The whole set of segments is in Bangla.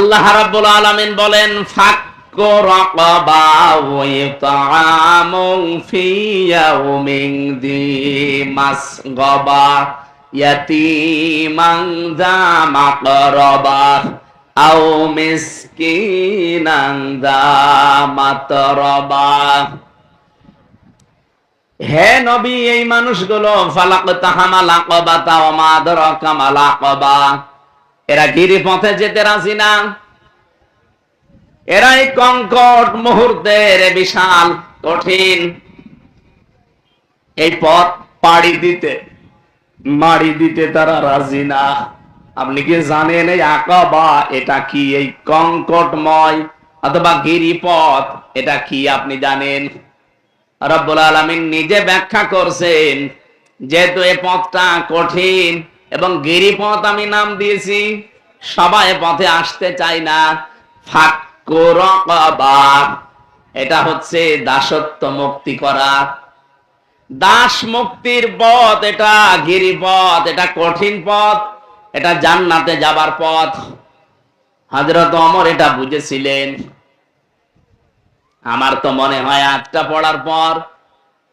আল্লাহ রাব্বুল আলামিন বলেন ফাক্কু রাকাবা ওয়া ইতআমুন ফি ইয়াউমিন যী মাসগাবা ইয়াতীমান যা মাকরাবা আও মিসকিনান যা মাতরাবা। হে নবী, এই মানুষগুলো ফালাকতাহামাল আকাবাতা ওয়া মা আদরাকা মাল আকাবা, এরা গিরিপথে যেতে রাজি না। এরা এই কঙ্কট মুহূর্তের বিশাল কঠিন এই পথ পাড়ি দিতে তারা রাজি না। আপনি কি জানেন এই আকাবা এটা কি? এই কঙ্কটময় অথবা গিরিপথ এটা কি আপনি জানেন? রব্বুল আলামিন নিজে ব্যাখ্যা করছেন, যেহেতু এই পথটা কঠিন এবং গিরিপথ আমি নাম দিয়েছি, সবাই পথে আসতে চায় না। ফাক্কু রাকাবা, এটা হচ্ছে দাসত্ব মুক্তি করা, দাস মুক্তির পথ। এটা গিরিপথ, এটা কঠিন পথ, এটা জান্নাতে যাবার পথ। হযরত ওমর এটা বুঝেছিলেন। আমার তো মনে হয় আজটা পড়ার পর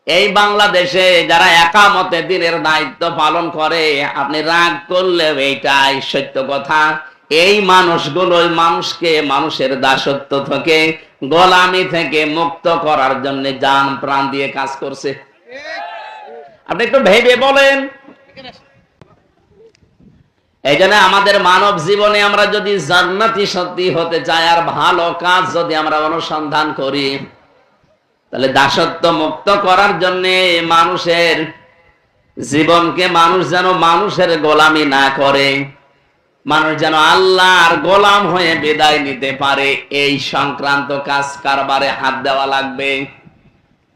এই বাংলাদেশে যারা একামতে দিনের দায়িত্ব পালন করে, আপনি রাগ করলে এইটাই সত্য কথা, এই মানুষগুলোই মানুষকে মানুষের দাসত্ব থেকে, গোলামি থেকে মুক্ত করার জন্য জান প্রাণ দিয়ে কাজ করছে। আপনি একটু ভেবে বলেন। এই জন্য আমাদের মানব জীবনে আমরা যদি জান্নাতি সত্যি হতে চাই আর ভালো কাজ যদি আমরা অনুসন্ধান করি, তাহলে দাসত্ব মুক্ত করার জন্য মানুষের জীবনকে মানুষ যেন মানুষের গোলামি না করে, মানুষ যেন আল্লাহর গোলাম হয়ে বিদায় নিতে পারে, এই সংক্রান্ত কাজ কারবারে হাত দেওয়া লাগবে।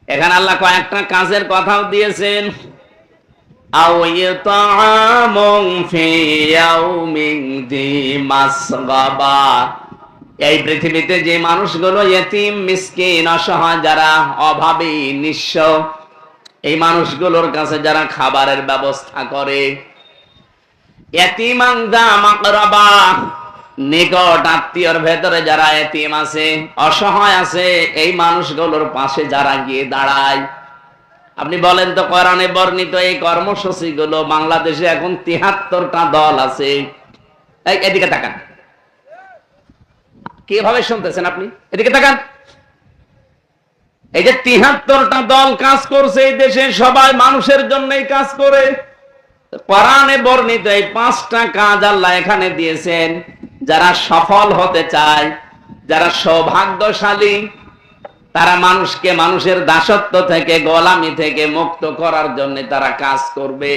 এখানে আল্লাহ কয়েকটা কাজের কথাও দিয়েছেন। আও ইতআমুন ফি ইয়াউমিন যী মাসগাবা, এই পৃথিবীতে যে মানুষগুলো ইতিম, মিসকিন, অসহায়, যারা অভাবী, নিঃস্ব, এই মানুষগুলোর কাছে যারা খাবারের ব্যবস্থা করে, ইতিমান যা মাকরাবা, নিকট আত্মীয়র ভেতরে যারা ইতিম আছে, অসহায় আছে, এই মানুষগুলোর পাশে যারা গিয়ে দাঁড়ায়। আপনি বলেন তো, কোরআনে বর্ণিত এই কর্মসূচি গুলো বাংলাদেশে এখন ৭৩টা দল আছে। এদিকে তাকান, কিভাবে শুনতেছেন আপনি? এদিকে তাকান। এই যে ৭৩টা দল কাজ করছে এই দেশে, সবাই মানুষের জন্যই কাজ করে। কোরআনে বর্ণিত এই 5টা কাজ আল্লাহ এখানে দিয়েছেন। যারা সফল হতে চায়, যারা সৌভাগ্যশালী, তারা মানুষকে মানুষের দাসত্ব থেকে, গোলামি থেকে মুক্ত করার জন্য তারা কাজ করবে।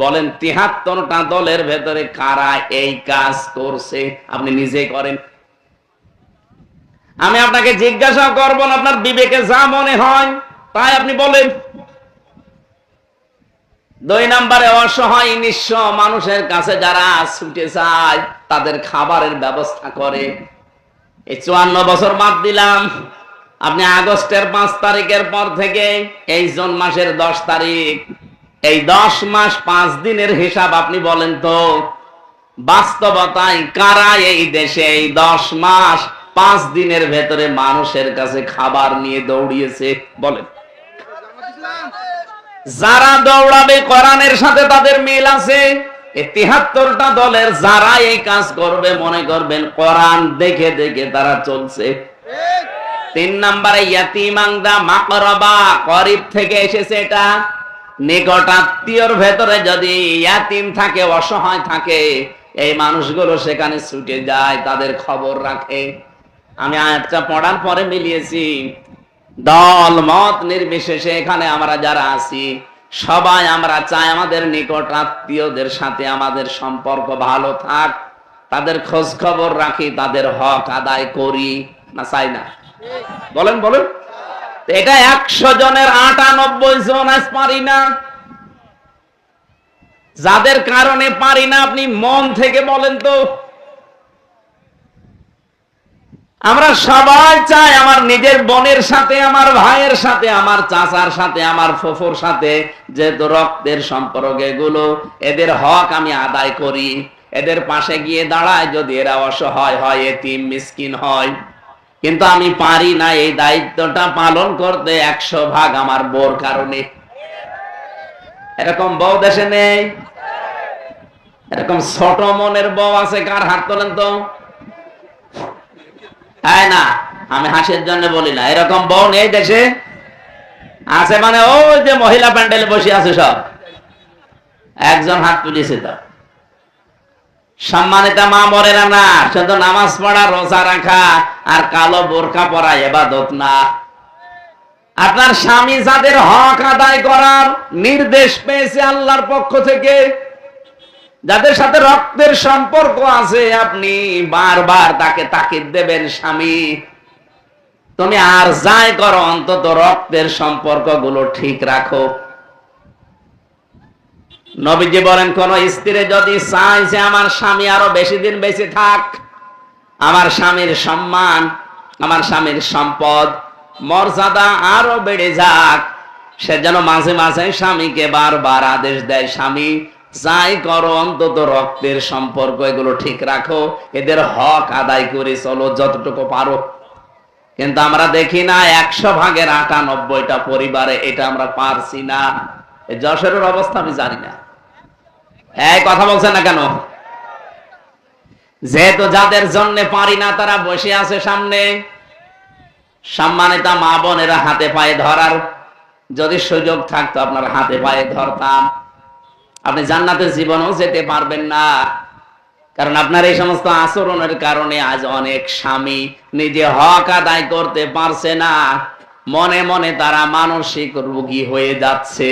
বলেন ৭৩টা দলের ভেতরে কারা এই কাজ করছে? আপনি নিজেই করেন। আমি আপনাকে জিজ্ঞাসা করব না, আপনার বিবেকে যা মনে হয় তাই আপনি বলেন। 2 নম্বরে, অসহায় নিঃস্ব মানুষের কাছে যারা ছুটে যায়, তাদের খাবারের ব্যবস্থা করে। এই 54 বছর বাদ দিলাম, আপনি আগস্টের 5 তারিখের পর থেকে এই জুন মাসের 10 তারিখ, এই 10 মাস 5 দিনের হিসাব আপনি বলেন তো, বাস্তবতায় কারা এই দেশে এই 10 মাস 5 দিনের ভেতরে মানুষের কাছে খাবার নিয়ে দৌড়িয়েছে? বলেন। যারা দৌড়াবে কোরআনের সাথে তাদের মিল আছে। এই ৭৩টা দলের যারা এই কাজ করবে, মনে করবেন কোরআন দেখে দেখে তারা চলছে। 3 নম্বরে, ইয়াতীমান যা মাকরাবা, গরীব থেকে এসেছে এটা। নিকট আত্মীয়র ভেতরে যদি ইয়াতীম থাকে, অসহায় থাকে, এই মানুষগুলো সেখানে ছুটে যায়, তাদের খবর রাখে। আমি আয়াতটা পড়ার পরে মিলিয়েছি, দল মত নির্বিশেষে এখানে আমরা যারা আছি সবাই আমরা চাই আমাদের নিকট আত্মীয়দের সাথে আমাদের সম্পর্ক ভালো থাক, তাদের খোঁজ খবর রাখি, তাদের হক আদায় করি, না চাই না? বলেন বলেন। এটা 100 জনের 98 জন আজ পারি না। যাদের কারণে পারি না, আপনি মন থেকে বলেন তো। আমরা সবাই চাই আমার নিজের বোনের সাথে, আমার ভাইয়ের সাথে, আমার চাচার সাথে, আমার ফুফুর সাথে, যেহেতু রক্তের সম্পর্ক এগুলো, এদের হক আমি আদায় করি, এদের পাশে গিয়ে দাঁড়ায়, যদি এরা অসহায় হয়, এতিম মিসকিন হয়। কিন্তু আমি পারি না এই দায়িত্বটা পালন করতে 100 ভাগ আমার বউর কারণে। এরকম বউ দেশে নেই? এরকম ছোট মনের বউ আছে? কার হাত তোলেন তো। তাই না, আমি হাসির জন্য বলি না, এরকম বউ নেই দেশে? আছে মানে ওই যে মহিলা প্যান্ডেলে বসে আছে সব, একজন হাত তুলেছে। তো সম্মানিত মা বোনেরা, না শুধু নামাজ পড়া, রোজা রাখা আর কালো বোরকা পরা ইবাদত না। আপনার স্বামী যাদের হক আদায় করার নির্দেশ পেয়েছে আল্লাহর পক্ষ থেকে, যাদের সাথে রক্তের সম্পর্ক আছে, আপনি বারবার তাকে তাকিদ দেবেন, স্বামী তুমি আর যাই করো অন্তত রক্তের সম্পর্কগুলো ঠিক রাখো। নবীজি বলেন, কোন স্ত্রী যদি চায় যে আমার স্বামী আরো বেশি দিন বেঁচে থাক, আমার স্বামীর সম্মান, আমার স্বামীর সম্পদ, মর্যাদা আরো বেড়ে যাক, সে যেন মাঝে মাঝে স্বামীকে বারবার আদেশ দেয়, স্বামী যাই করো অন্তত রক্তের সম্পর্ক এগুলো ঠিক রাখো, এদের হক আদায় করে চলো যতটুকু পারো। কিন্তু আমরা দেখি না 100 ভাগের 98টা পরিবারে এটা আমরা পারছি না। যশোরের অবস্থা আমি জানি না, এই কথা বলছেন না কেন? যেহেতু যাদের জন্য পারি না তারা বসে আছে সামনে। সম্মানিত মা বোনেরা, হাতে পায়ে ধরার যদি সুযোগ থাকতো আপনার হাতে পায়ে ধরতাম। আপনি জান্নাতে জীবনেও যেতে পারবেন না, কারণ আপনার এই সমস্ত আচরণের কারণে আজ অনেক স্বামী নিজে হক আদায় করতে পারছে না, মনে মনে তারা মানসিক রোগী হয়ে যাচ্ছে।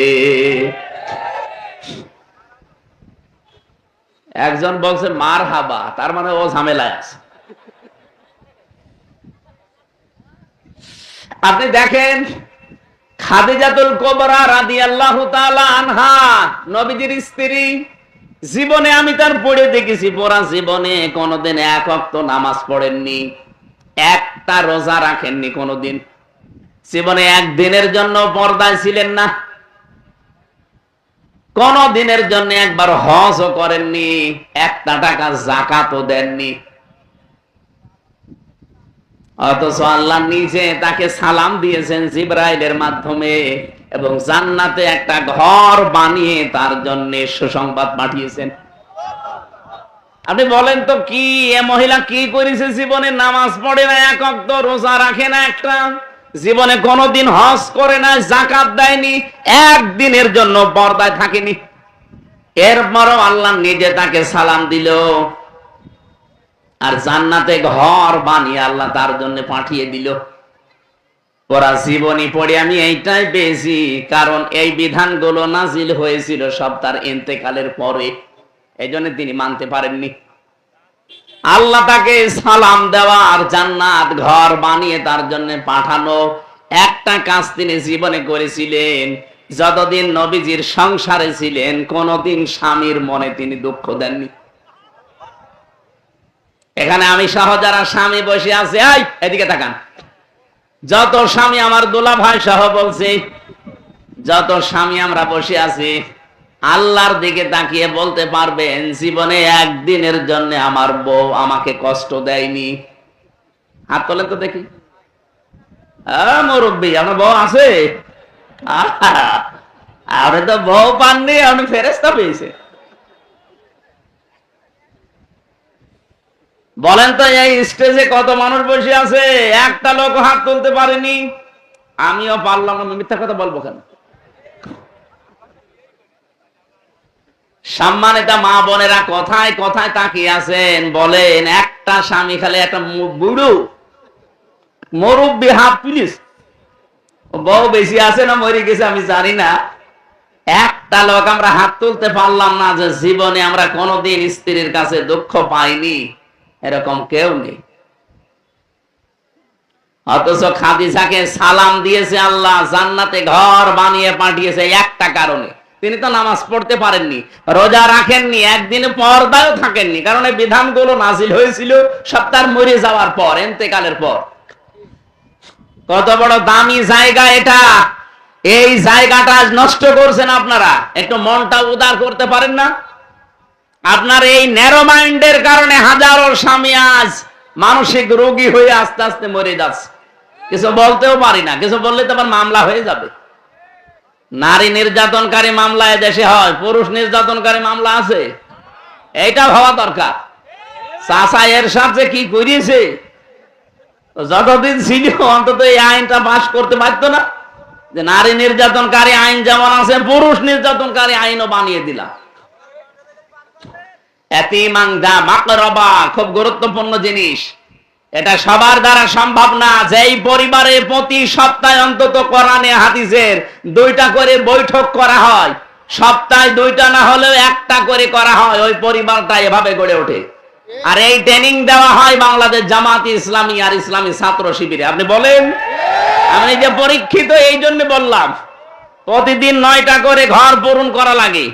একজন বলছে মার হাবা, তার মানে ও ঝামেলায় আছে। আপনি দেখেন খাদিজাতুল কুবরা রাদিয়াল্লাহু তাআলা আনহা, নবীজির স্ত্রী, জীবনে আমি তার পড়ে দেখেছি, পুরা জীবনে কোনোদিন এক ওয়াক্ত নামাজ পড়েননি, একটা রোজা রাখেননি কোনোদিন, জীবনে একদিনের জন্য পর্দায় ছিলেন না, কোন দিনের জন্য একবার হজও করেননি, 1 টাকা যাকাতও দেননি। অথচ আল্লাহ নিজে তাকে সালাম দিয়েছেন জিবরাইলের মাধ্যমে, এবং জান্নাতে একটা ঘর বানিয়ে তার জন্য সুসংবাদ পাঠিয়েছেন। আপনি বলেন তো, কি এ মহিলা কি করেছে? জীবনে নামাজ পড়ে না, এক ওয়াক্ত রোজা রাখে না, একটা জীবনে কোনোদিন হজ করে না, যাকাত দেয়নি, একদিনের জন্য পর্দায় থাকেনি। এরপরও আল্লাহ নিজে তাকে সালাম দিল, আর জান্নাতে ঘর বানিয়ে আল্লাহ তার জন্য পাঠিয়ে দিল। পুরা জীবনী পড়ে আমি এইটাই পেয়েছি, কারণ এই বিধানগুলো নাজিল হয়েছিল সব তার ইন্তেকালের পরে, এই জন্য তিনি মানতে পারেননি। আল্লাহ তাকে সালাম দেওয়া আর জান্নাত ঘর বানিয়ে তার জন্য পাঠানো, একটা কাজ তিনি জীবনে করেছিলেন। যতদিন নবীজির সংসারে ছিলেন কোনদিন স্বামীর মনে তিনি দুঃখ দেননি। এখানে আমি সহ যারা স্বামী বসে আছে, এই এদিকে তাকান, যত স্বামী আমার দোলা ভাই সহ বলছে, যত স্বামী আমরা বসে আছি, আল্লাহর দিকে তাকিয়ে বলতে পারবেন জীবনে একদিনের জন্য আমার বউ আমাকে কষ্ট দেয়নি? হাত তোলেন তো দেখি। মুরব্বী, আপনার বউ আছে? আপনি তো বউ পাননি, আপনি ফেরেশতা পেয়েছে। বলেন তো এই স্টেজে কত মানুষ বসে আছে, একটা লোক হাত তুলতে পারেনি? আমিও পারলাম না, মিথ্যা কথা বলবো কেন? সম্মানিত মা বোনেরা, কথায় কথায় তাকিয়ে আছেন, বলেন একটা স্বামী খালি একটা বুড়ো মুরব্বী হাত তুলিস, বউ বেশি আছে না মরে গেছে আমি জানি না, একটা লোক আমরা হাত তুলতে পারলাম না যে জীবনে আমরা কোনোদিন স্ত্রীর কাছে দুঃখ পাইনি, এরকম কেউ নেই। অথচ খাদিজাকে সালাম দিয়েছে আল্লাহ, জান্নাতে ঘর বানিয়ে পাঠিয়েছে একটা কারণে, তিনি তো নামাজ পড়তে পারেননি, রোজা রাখেননি, একদিন পর্দায়ও থাকেননি, কারণ এই বিধানগুলো নাজিল হয়েছিল সব তার মরে যাওয়ার পর, ইন্তেকালের পর। কত বড় দামি জায়গা এটা, এই জায়গাটা আজ নষ্ট করছেন আপনারা। একটু মনটা উদার করতে পারেন না? আপনার এই ন্যারো মাইন্ডের কারণে হাজারো স্বামী আজ মানসিক রোগী হয়ে আস্তে আস্তে মরে যাচ্ছে। কিছু বলতেও পারি না, কিছু বললে তো আবার মামলা হয়ে যাবে। নারী নির্যাতনকারী মামলা দেশে হয়, পুরুষ নির্যাতনকারী মামলা আছে, এইটা ভাবা দরকার। চাচা এর সাথে কি করিয়েছে, যতদিন ছিল অন্তত এই আইনটা পাশ করতে পারত না, যে নারী নির্যাতনকারী আইন যেমন আছে পুরুষ নির্যাতনকারী আইনও বানিয়ে দিলাম। খুব গুরুত্বপূর্ণ জিনিস, এটা সবার দ্বারা সম্ভব না। যেই পরিবারে প্রতি সপ্তাহে অন্তত কোরআনে হাদিসের 2টা করে বৈঠক করা হয়, সপ্তাহে 2টা না হলেও 1টা করে করা হয়, ওই পরিবারটা এভাবে গড়ে ওঠে। আর এই ট্রেনিং দেওয়া হয় বাংলাদেশ জামাত ইসলামী আর ইসলামী ছাত্র শিবিরে। আপনি বলেন, আমি যে পরীক্ষিত এই জন্য বললাম, প্রতিদিন 9টা করে ঘর পূরণ করা লাগে।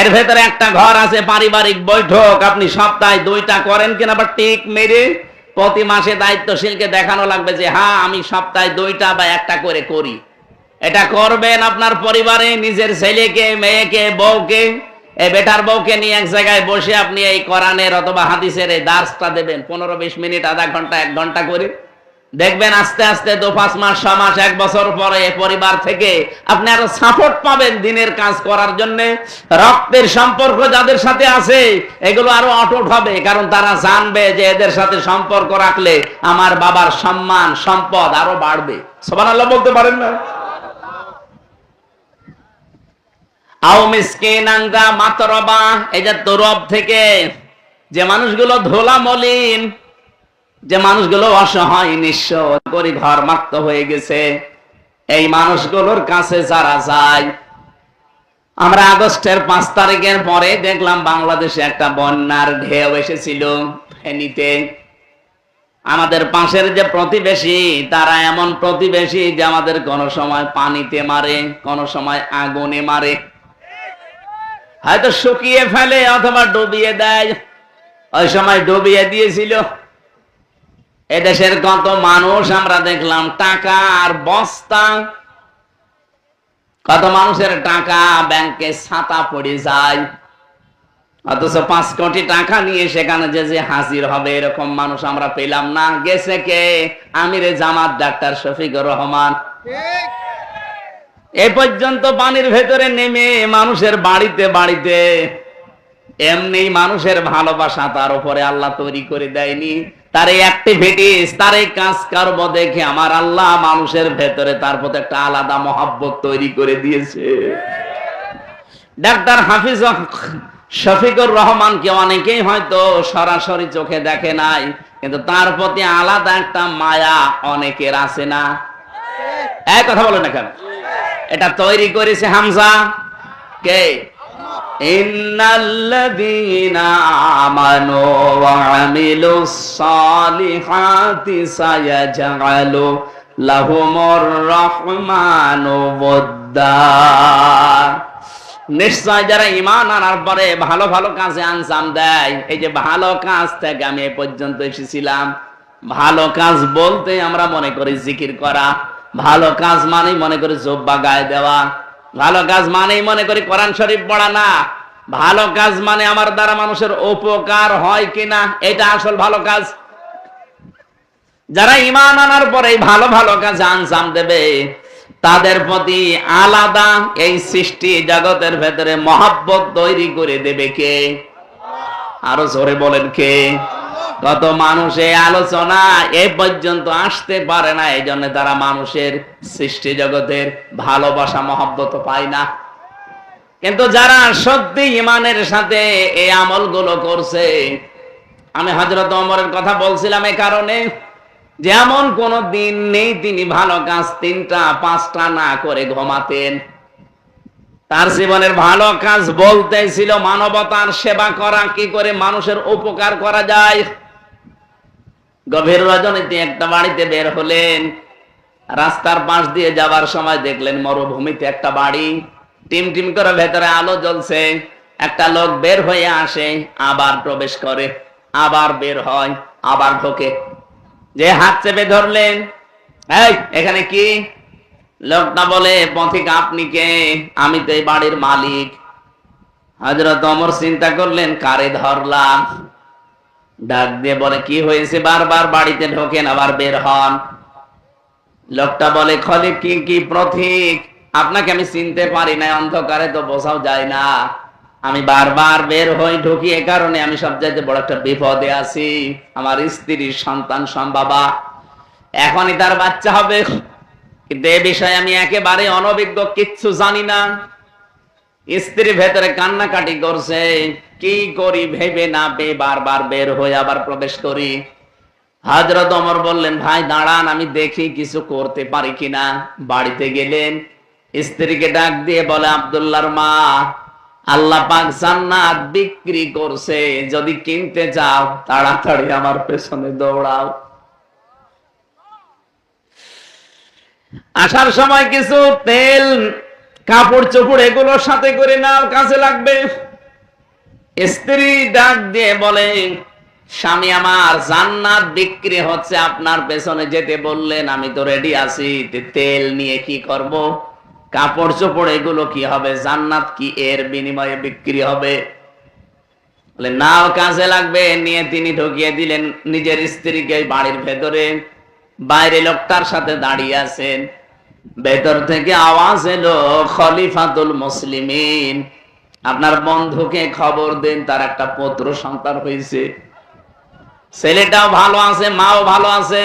এর ভেতরে একটা ঘর আছে পারিবারিক বৈঠক। আপনি সপ্তাহে 2টা করেন কিনা বা টিক মেরে প্রতি মাসে দায়িত্বশীলকে দেখানো লাগবে যে হ্যাঁ আমি সপ্তাহে 2টা বা 1টা করে করি। এটা করবেন আপনার পরিবারে, নিজের ছেলেকে, মেয়েকে, বউকে, এই বেটার বউকে নিয়ে এক জায়গায় বসে আপনি এই কোরআনের অথবা হাদিসের এই দার্সটা দেবেন 15-20 মিনিট, আধা ঘন্টা, 1 ঘন্টা করে। দেখবেন আস্তে আস্তে 2-5 মাস, 6 মাস, 1 বছর পরে এই পরিবার থেকে আপনি আরো সাপোর্ট পাবেন দিনের কাজ করার জন্য। রক্তের সম্পর্ক যাদের সাথে আছে এগুলো আরো অটুট হবে, কারণ তারা জানবে যে এদের সাথে সম্পর্ক রাখলে আমার বাবার সম্মান সম্পদ আরো বাড়বে। সুবহানাল্লাহ বলতে পারেন না? আও মিসকিনান যা মাতরবা, এই যে তরব থেকে যে মানুষগুলো ধোলা মলিন, যে মানুষগুলো অসহায় নিঃস্ব করে ঘর মাক্ত হয়ে গেছে, এই মানুষগুলোর কাছে যারা যায়। আমরা আগস্টের 5 তারিখের পরে দেখলাম বাংলাদেশে একটা বন্যার ঢেউ এসেছিল ফেনীতে। আমাদের পাশের যে প্রতিবেশী, তারা এমন প্রতিবেশী যে আমাদের কোন সময় পানিতে মারে, কোন সময় আগুনে মারে, হয়তো শুকিয়ে ফেলে অথবা ডুবিয়ে দেয়। ওই সময় ডুবিয়ে দিয়েছিল। এদেশের কত মানুষ আমরা দেখলাম টাকা আর বস্তা, কত মানুষের টাকা ব্যাংকে ছাতা পড়ে যায়, অথচ 5 কোটি টাকা নিয়ে সেখানে যে হাজির হবে এরকম মানুষ আমরা পেলাম না। গেছে কে? আমিরে জামাত ডাক্তার শফিকুর রহমান। এ পর্যন্ত পানির ভেতরে নেমে মানুষের বাড়িতে বাড়িতে এমনি মানুষের ভালোবাসা তার উপরে আল্লাহ তৈরি করে দেয়নি। তার এই অ্যাক্টিভিটিস, তার এই কাজ কারব দেখে আমার আল্লাহ মানুষের ভেতরে তার প্রতি একটা আলাদা মহব্বত তৈরি করে দিয়েছে। ডাক্তার হাফিজ শফিকুর রহমানকে অনেকেই হয়তো সরাসরি চোখে দেখে নাই, কিন্তু তার প্রতি আলাদা একটা মায়া অনেকের আছে না? এক কথা বলেন না কেন? এটা তৈরি করেছে হামজা কে? ইন্নাল্লাযীনা আমানু ওয়া আমিলুস সালিহাতি সায়াজআলু লাহুমুর রাহমানু ওয়াদ্দা। নিশ্চয় যারা ঈমান আনার পরে ভালো ভালো কাজে আঞ্জাম দেয়, এই যে ভালো কাজ থেকে আমি এই পর্যন্ত এসেছিলাম। ভালো কাজ বলতে আমরা মনে করি জিকির করা, ভালো কাজ মানেই মনে করি জুব্বা গায়ে দেওয়া, ভালো কাজ মানেই মনে করি কোরআন শরীফ পড়া না। ভালো কাজ মানে আমার দ্বারা মানুষের উপকার হয় কিনা, এটা আসল ভালো কাজ। যারা ঈমান আনার পরে ভালো ভালো কাজ আঞ্জাম দেবে, তাদের প্রতি আলাদা এই সৃষ্টি জগতের ভেতরে মহব্বত তৈরি করে দেবে কে? আরো জোরে বলেন কে? কত মানুষ এই আলোচনা এ পর্যন্ত আসতে পারে না, এই জন্য তারা মানুষের সৃষ্টি জগতের ভালোবাসা মহব্বত পায় না। কিন্তু যারা সত্যি ঈমানের সাথে এই আমলগুলো করছে, আমি হযরত ওমরের কথা বলছিলাম এই কারণে যে এমন কোন দিন নেই তিনি ভালো কাজ 3টা 5টা না করে ঘুমাতেন। তার জীবনের ভালো কাজ বলতে ছিল মানবতার সেবা করা, কি করে মানুষের উপকার করা যায়। গভীর রজনীতে একটা বাড়িতে বের হলেন, রাস্তার পাশ দিয়ে যাওয়ার সময় দেখলেন মরুভূমিতে একটা বাড়ি, টিম টিম করে ভেতরে আলো জ্বলছে। একটা লোক বের হয়ে আসে, আবার প্রবেশ করে, আবার বের হয়, আবার ঢোকে। যে হাত চেপে ধরলেন, এই এখানে কি? লোকটা বলে, পথিক আপনি কে? আমি তো এই বাড়ির মালিক। হযরত ওমর চিন্তা করলেন কারে ধরলাম, ডাক দিয়ে বলে কি হয়েছে, বারবার বাড়িতে ঢোকেন আবার বের হন। লোকটা বলে খলিফ কি কি প্রতীক, আপনাকে আমি চিনতে পারি না, অন্ধকারে তো বোঝাও যায় না, আমি বারবার বের হই ঢুকি, এ কারণে আমি সবচাইতে বড় একটা বিপদে আছি, আমার স্ত্রীর সন্তান সম্ভবা, এখনই তার বাচ্চা হবে, কিন্তু এ বিষয়ে আমি একেবারে অনভিজ্ঞ, কিচ্ছু জানি না। স্ত্রী ভেতরে কান্নাকাটি করছে, কি করি ভেবে না পেয়ে বারবার বের হয়ে আবার প্রবেশ করি। হযরত ওমর বললেন ভাই দাঁড়ান, আমি দেখি কিছু করতে পারি কিনা। বাড়িতে গেলেন, স্ত্রীকে ডাক দিয়ে বলে আব্দুল্লাহর মা, আল্লাহ পাক জান্নাত বিক্রি করছে, যদি কিনতে চাও তাড়াতাড়ি আমার পেছনে দৌড়াও। আসার সময় কিছু তেল, কাপড় চোপড় এগুলোর সাথে করে নাও, কাজে লাগবে। স্ত্রী ডাক দিয়ে বলে স্বামী আমার, জান্নাত বিক্রি হচ্ছে, আপনার পেছনে যেতে বললেন, আমি তো রেডি আছি, তেল নিয়ে কি করব, কাপড় চোপড় এগুলো কি হবে, জান্নাত কি এর বিনিময়ে বিক্রি হবে? বলে নাও, কাজে লাগবে। নিয়ে তিনি ঢুকিয়ে দিলেন নিজের স্ত্রীকে বাড়ির ভেতরে। বাইরে লোকটার সাথে দাঁড়িয়ে আছেন, ভেতর থেকে আওয়াজ এলো খলিফাতুল মুসলিমিন, আপনার বন্ধুকে খবর দেন, তার একটা পুত্র সন্তান হয়েছে, ছেলেটাও ভালো আছে, মাও ভালো আছে।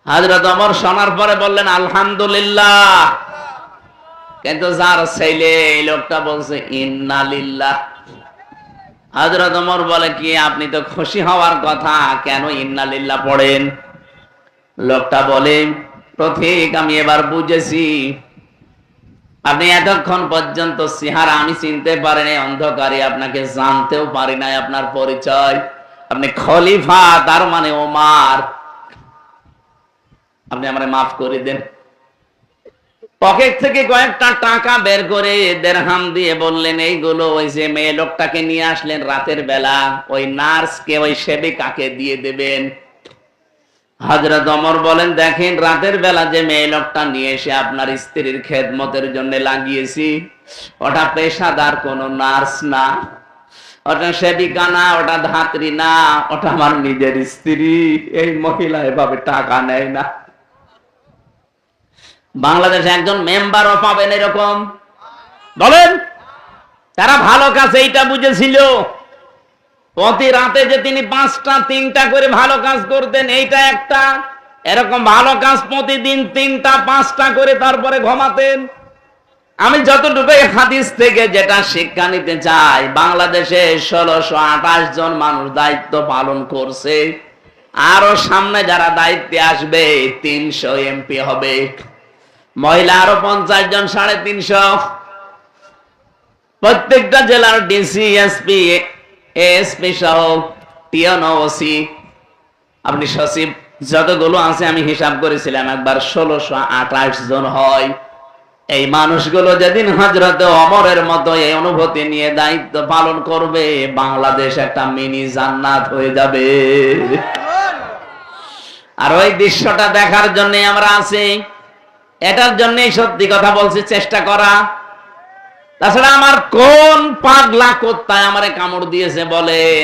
হযরত ওমর শোনার পরে বললেন আলহামদুলিল্লাহ, কিন্তু যার ছেলে, এই লোকটা বলছে ইন্না লিল্লাহ। হযরত ওমর বলে কি আপনি তো খুশি হওয়ার কথা, কেন ইন্না লিল্লাহ পড়েন? লোকটা বলে প্রতীক আমি এবার বুঝেছি, আপনি এতক্ষণ পর্যন্ত চেহারা আমি চিনতে পারিনি, অন্ধকারে আপনাকে জানতেও পারি নাই আপনার পরিচয়, আপনি খলিফা, তার মানে ওমর, আপনি আমারে মাফ করে দেন। পকেট থেকে কয়েকটা টাকা বের করে দিরহাম দিয়ে বললেন এইগুলো ওই যে মেয়ে লোকটাকে নিয়ে আসলেন রাতের বেলা, ওই নার্সকে, ওই সেবিকাকে দিয়ে দেবেন। হযরত ওমর বলেন দেখেন, রাতের বেলা যে মেয়ে লোকটা নিয়ে এসে আপনার স্ত্রীর খেদমতের জন্য লাগিয়েছি, ওটা পেশাদার কোন নার্স না, ওটা সেবিকা না, ওটা ধাত্রী না, ওটা আমার নিজের স্ত্রী। এই মহিলা এভাবে টাকা নেয় না। বাংলাদেশে একজন মেম্বারও পাবেন এরকম? বলেন, তারা ভালো কাজ এইটা বুঝেছিল, প্রতি রাতে যে তিনি 5টা 3টা করে ভালো কাজ করতেন, এইটা একটা, এরকম ভালো কাজ প্রতিদিন 3টা 5টা করে তারপরে ঘুমাতেন। আমি যতটুকু হাদিস থেকে যেটা শিক্ষা নিতে চাই, বাংলাদেশে 1628 জন মানুষ দায়িত্ব পালন করছে, আরো সামনে যারা দায়িত্বে আসবে 300 এমপি হবে, মহিলা আরো 50 জন, 350। প্রত্যেকটা জেলার ডিসি, এসপি, এসপি সহ টিএনও, ওসি, আপনি সচিব যতগুলো আছে আমি হিসাব করেছিলাম একবার 1628 জন হয়। এই মানুষগুলো যেদিন হযরত ওমরের মতো এই অনুভূতি নিয়ে দায়িত্ব পালন করবে, বাংলাদেশ একটা মিনি জান্নাত হয়ে যাবে। আর ওই দৃশ্যটা দেখার জন্য আমরা আছি, এটার জন্যই সত্যি কথা বলছি, চেষ্টা করা। তাছাড়া আমার কোন পাগলা কোত্তায় আমারে কামড় দিয়েছে বলেন,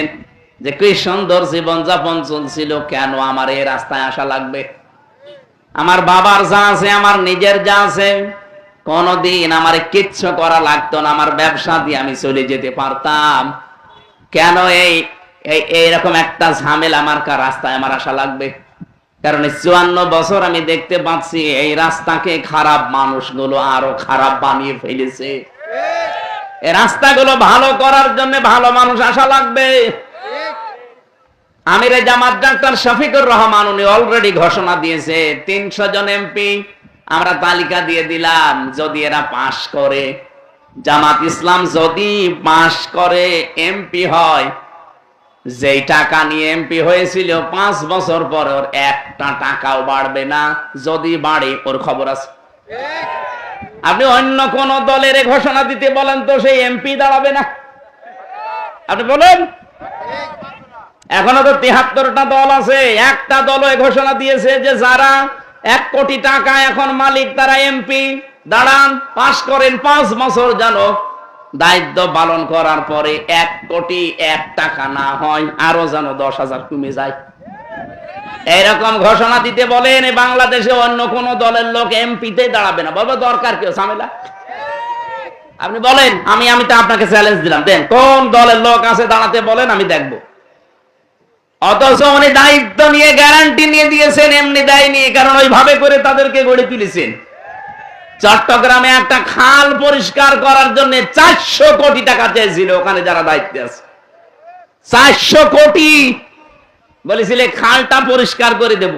যে কি সুন্দর জীবন যাপন চলছিল, কেন আমার এই রাস্তায় আসা লাগবে? আমার বাবার যা আছে, আমার নিজের যা আছে, কোনদিন আমার কিচ্ছু করা লাগতো না, আমার ব্যবসা দিয়ে আমি চলে যেতে পারতাম, কেন এইরকম একটা ঝামেলা আমার রাস্তায় আমার আসা লাগবে? কারণ 54 বছর আমি দেখতে পাচ্ছি এই রাস্তাকে খারাপ মানুষগুলো আরো খারাপ বানিয়ে ফেলেছে। এই রাস্তাগুলো ভালো করার জন্য ভালো মানুষ আসা লাগবে। আমিরে জামাত ডাক্তার শফিকুর রহমান উনি অলরেডি ঘোষণা দিয়েছে 300 জন এমপি আমরা তালিকা দিয়ে দিলাম, যদি এরা পাশ করে, জামাত ইসলাম যদি পাশ করে এমপি হয়, যেই টাকা নিয়ে এমপি হয়েছিল 5 বছর পর ওর একটা টাকাও বাড়বে না, যদি বাড়ে ওর খবর আছে। আপনি অন্য কোন দলের ঘোষণা দিতে বলেন তো সেই এমপি দাঁড়াবে না, আপনি বলেন। এখনো তো 73টা দল আছে, একটা দল ঘোষণা দিয়েছে যে যারা 1 কোটি টাকা এখন মালিক তারা এমপি দাঁড়ান, পাশ করেন, 5 বছর যেন দায়িত্ব পালন করার পরে 1,01,00,000 না হয় আরো যেন 10,000 কমে যায়, এরকম ঘোষণা দিতে বলেন। বাংলাদেশে অন্য কোন দলের লোক এমপিতে দাঁড়াবে না, বাবা দরকার কেউ ঝামেলা। আপনি বলেন, আমি তো আপনাকে চ্যালেঞ্জ দিলাম, দেন কোন দলের লোক আছে দাঁড়াতে বলেন, আমি দেখব। অথচ উনি দায়িত্ব নিয়ে গ্যারান্টি নিয়ে দিয়েছেন, এমনি দেয়নি, কারণ ওইভাবে করে তাদেরকে গড়ে তুলেছেন। চট্টগ্রামে একটা খাল পরিষ্কার করার জন্য 400 কোটি টাকা চেয়েছিল ওখানে যারা দায়িত্বে আছে, 400 কোটি বলেছিল খালটা পরিষ্কার করে দেব।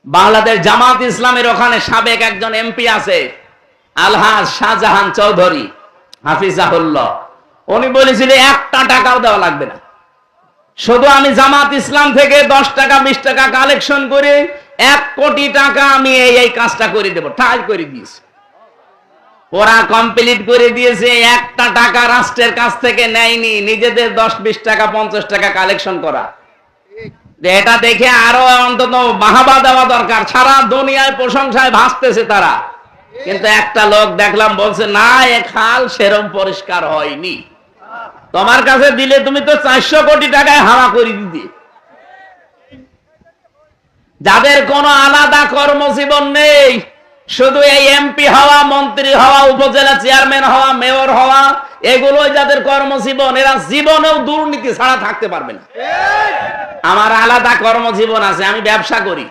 বাংলাদেশ জামাত ইসলামের ওখানে সাবেক একজন এমপি আছে, আলহাজ শাহজাহান চৌধুরী হাফিজাহুল্লাহ, উনি বলেছিল 1 টাকাও দেওয়া লাগবে না, শুধু আমি জামাত ইসলাম থেকে 10 টাকা 20 টাকা কালেকশন করে 1 কোটি টাকা আমি এই কাজটা করে দেব। ঠাই করে দিয়েছে, ওরা কমপ্লিট করে দিয়েছে। 1 টাকা রাষ্ট্রের কাছ থেকে নেয়নি, নিজেদের 10-20 টাকা 50 টাকা কালেকশন করা। এটা দেখে আরো অন্তত বাহাবা দেওয়া দরকার, সারা দুনিয়ায় প্রশংসায় ভাসতেছে তারা। কিন্তু একটা লোক দেখলাম বলছে না, এ খাল সেরম পরিষ্কার হয়নি। তোমার কাছে দিলে তুমি তো 400 কোটি টাকায় হাওয়া করে দিতে। যাদের কোনো আলাদা কর্মজীবন নেই, শুধু এই এমপি হওয়া, মন্ত্রী হওয়া, উপজেলা চেয়ারম্যান হওয়া, মেয়র হওয়া, এগুলোই যাদের কর্মজীবন, এরা জীবনেও দুর্নীতি ছাড়া থাকতে পারবে না। আমার আলাদা কর্মজীবন আছে, আমি ব্যবসা করি,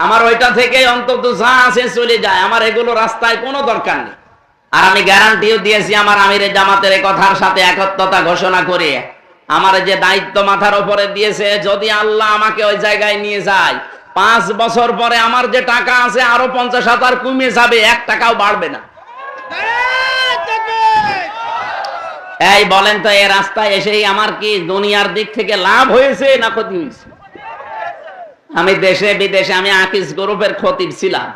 আমার ওইটা থেকে অন্তত যা আছে চলে যায়, আমার এগুলো রাস্তায় কোনো দরকার নেই। আর আমি গ্যারান্টিও দিয়েছি আমার আমিরে জামাতের এই কথার সাথে একত্রতা ঘোষণা করে, আমার যে দায়িত্ব মাথার উপরে দিয়েছে, যদি আল্লাহ আমাকে ওই জায়গায় নিয়ে যায়, 5 বছর পরে আমার যে টাকা আছে আরো 50,000 কমে যাবে, 1 টাকাও বাড়বে না। এই বলেন তো, এই রাস্তায় এসেই আমার কি দুনিয়ার দিক থেকে লাভ হয়েছে না ক্ষতি হয়েছে? আমি দেশে বিদেশে, আমি আকিস গ্রুপের খতিব ছিলাম,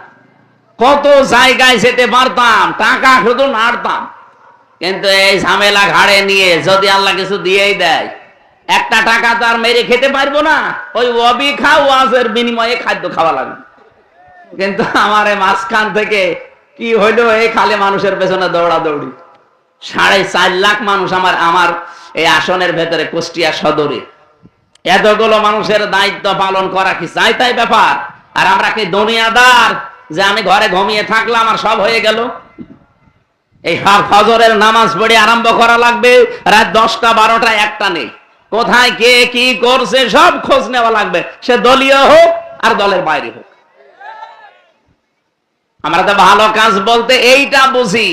কত জায়গায় যেতে পারতাম, টাকা শুধু নাড়তাম। কিন্তু এই ঝামেলা ঘাড়ে নিয়ে যদি আল্লাহ কিছু দিয়েই দেয়, 1 টাকা তো আর মেরে খেতে পারবো না, ওই অবিখা ওয়াজের বিনিময়ে খাদ্য খাওয়া লাগবে। কিন্তু আমার এই মাঝখান থেকে কি হইলো, এই খালি মানুষের পেছনে দৌড়াদৌড়ি। 4.5 লাখ মানুষ আমার এই আসনের ভেতরে, কুষ্টিয়া সদরে। এতগুলো মানুষের দায়িত্ব পালন করা কি চাই তাই ব্যাপার? আর আমরা কি দুনিয়াদার যে আমি ঘরে ঘুমিয়ে থাকলাম আর সব হয়ে গেল? এই ফজরের নামাজ পড়ে আরম্ভ করা লাগবে, রাত 10টা 12টা 1টা নেই, কোথায় কে কি করছে সব খোঁজ নেওয়া লাগবে, সে দলীয় হোক আর দলের বাইরে হোক। আমরা তো ভালো কাজ বলতে এইটা বুঝি।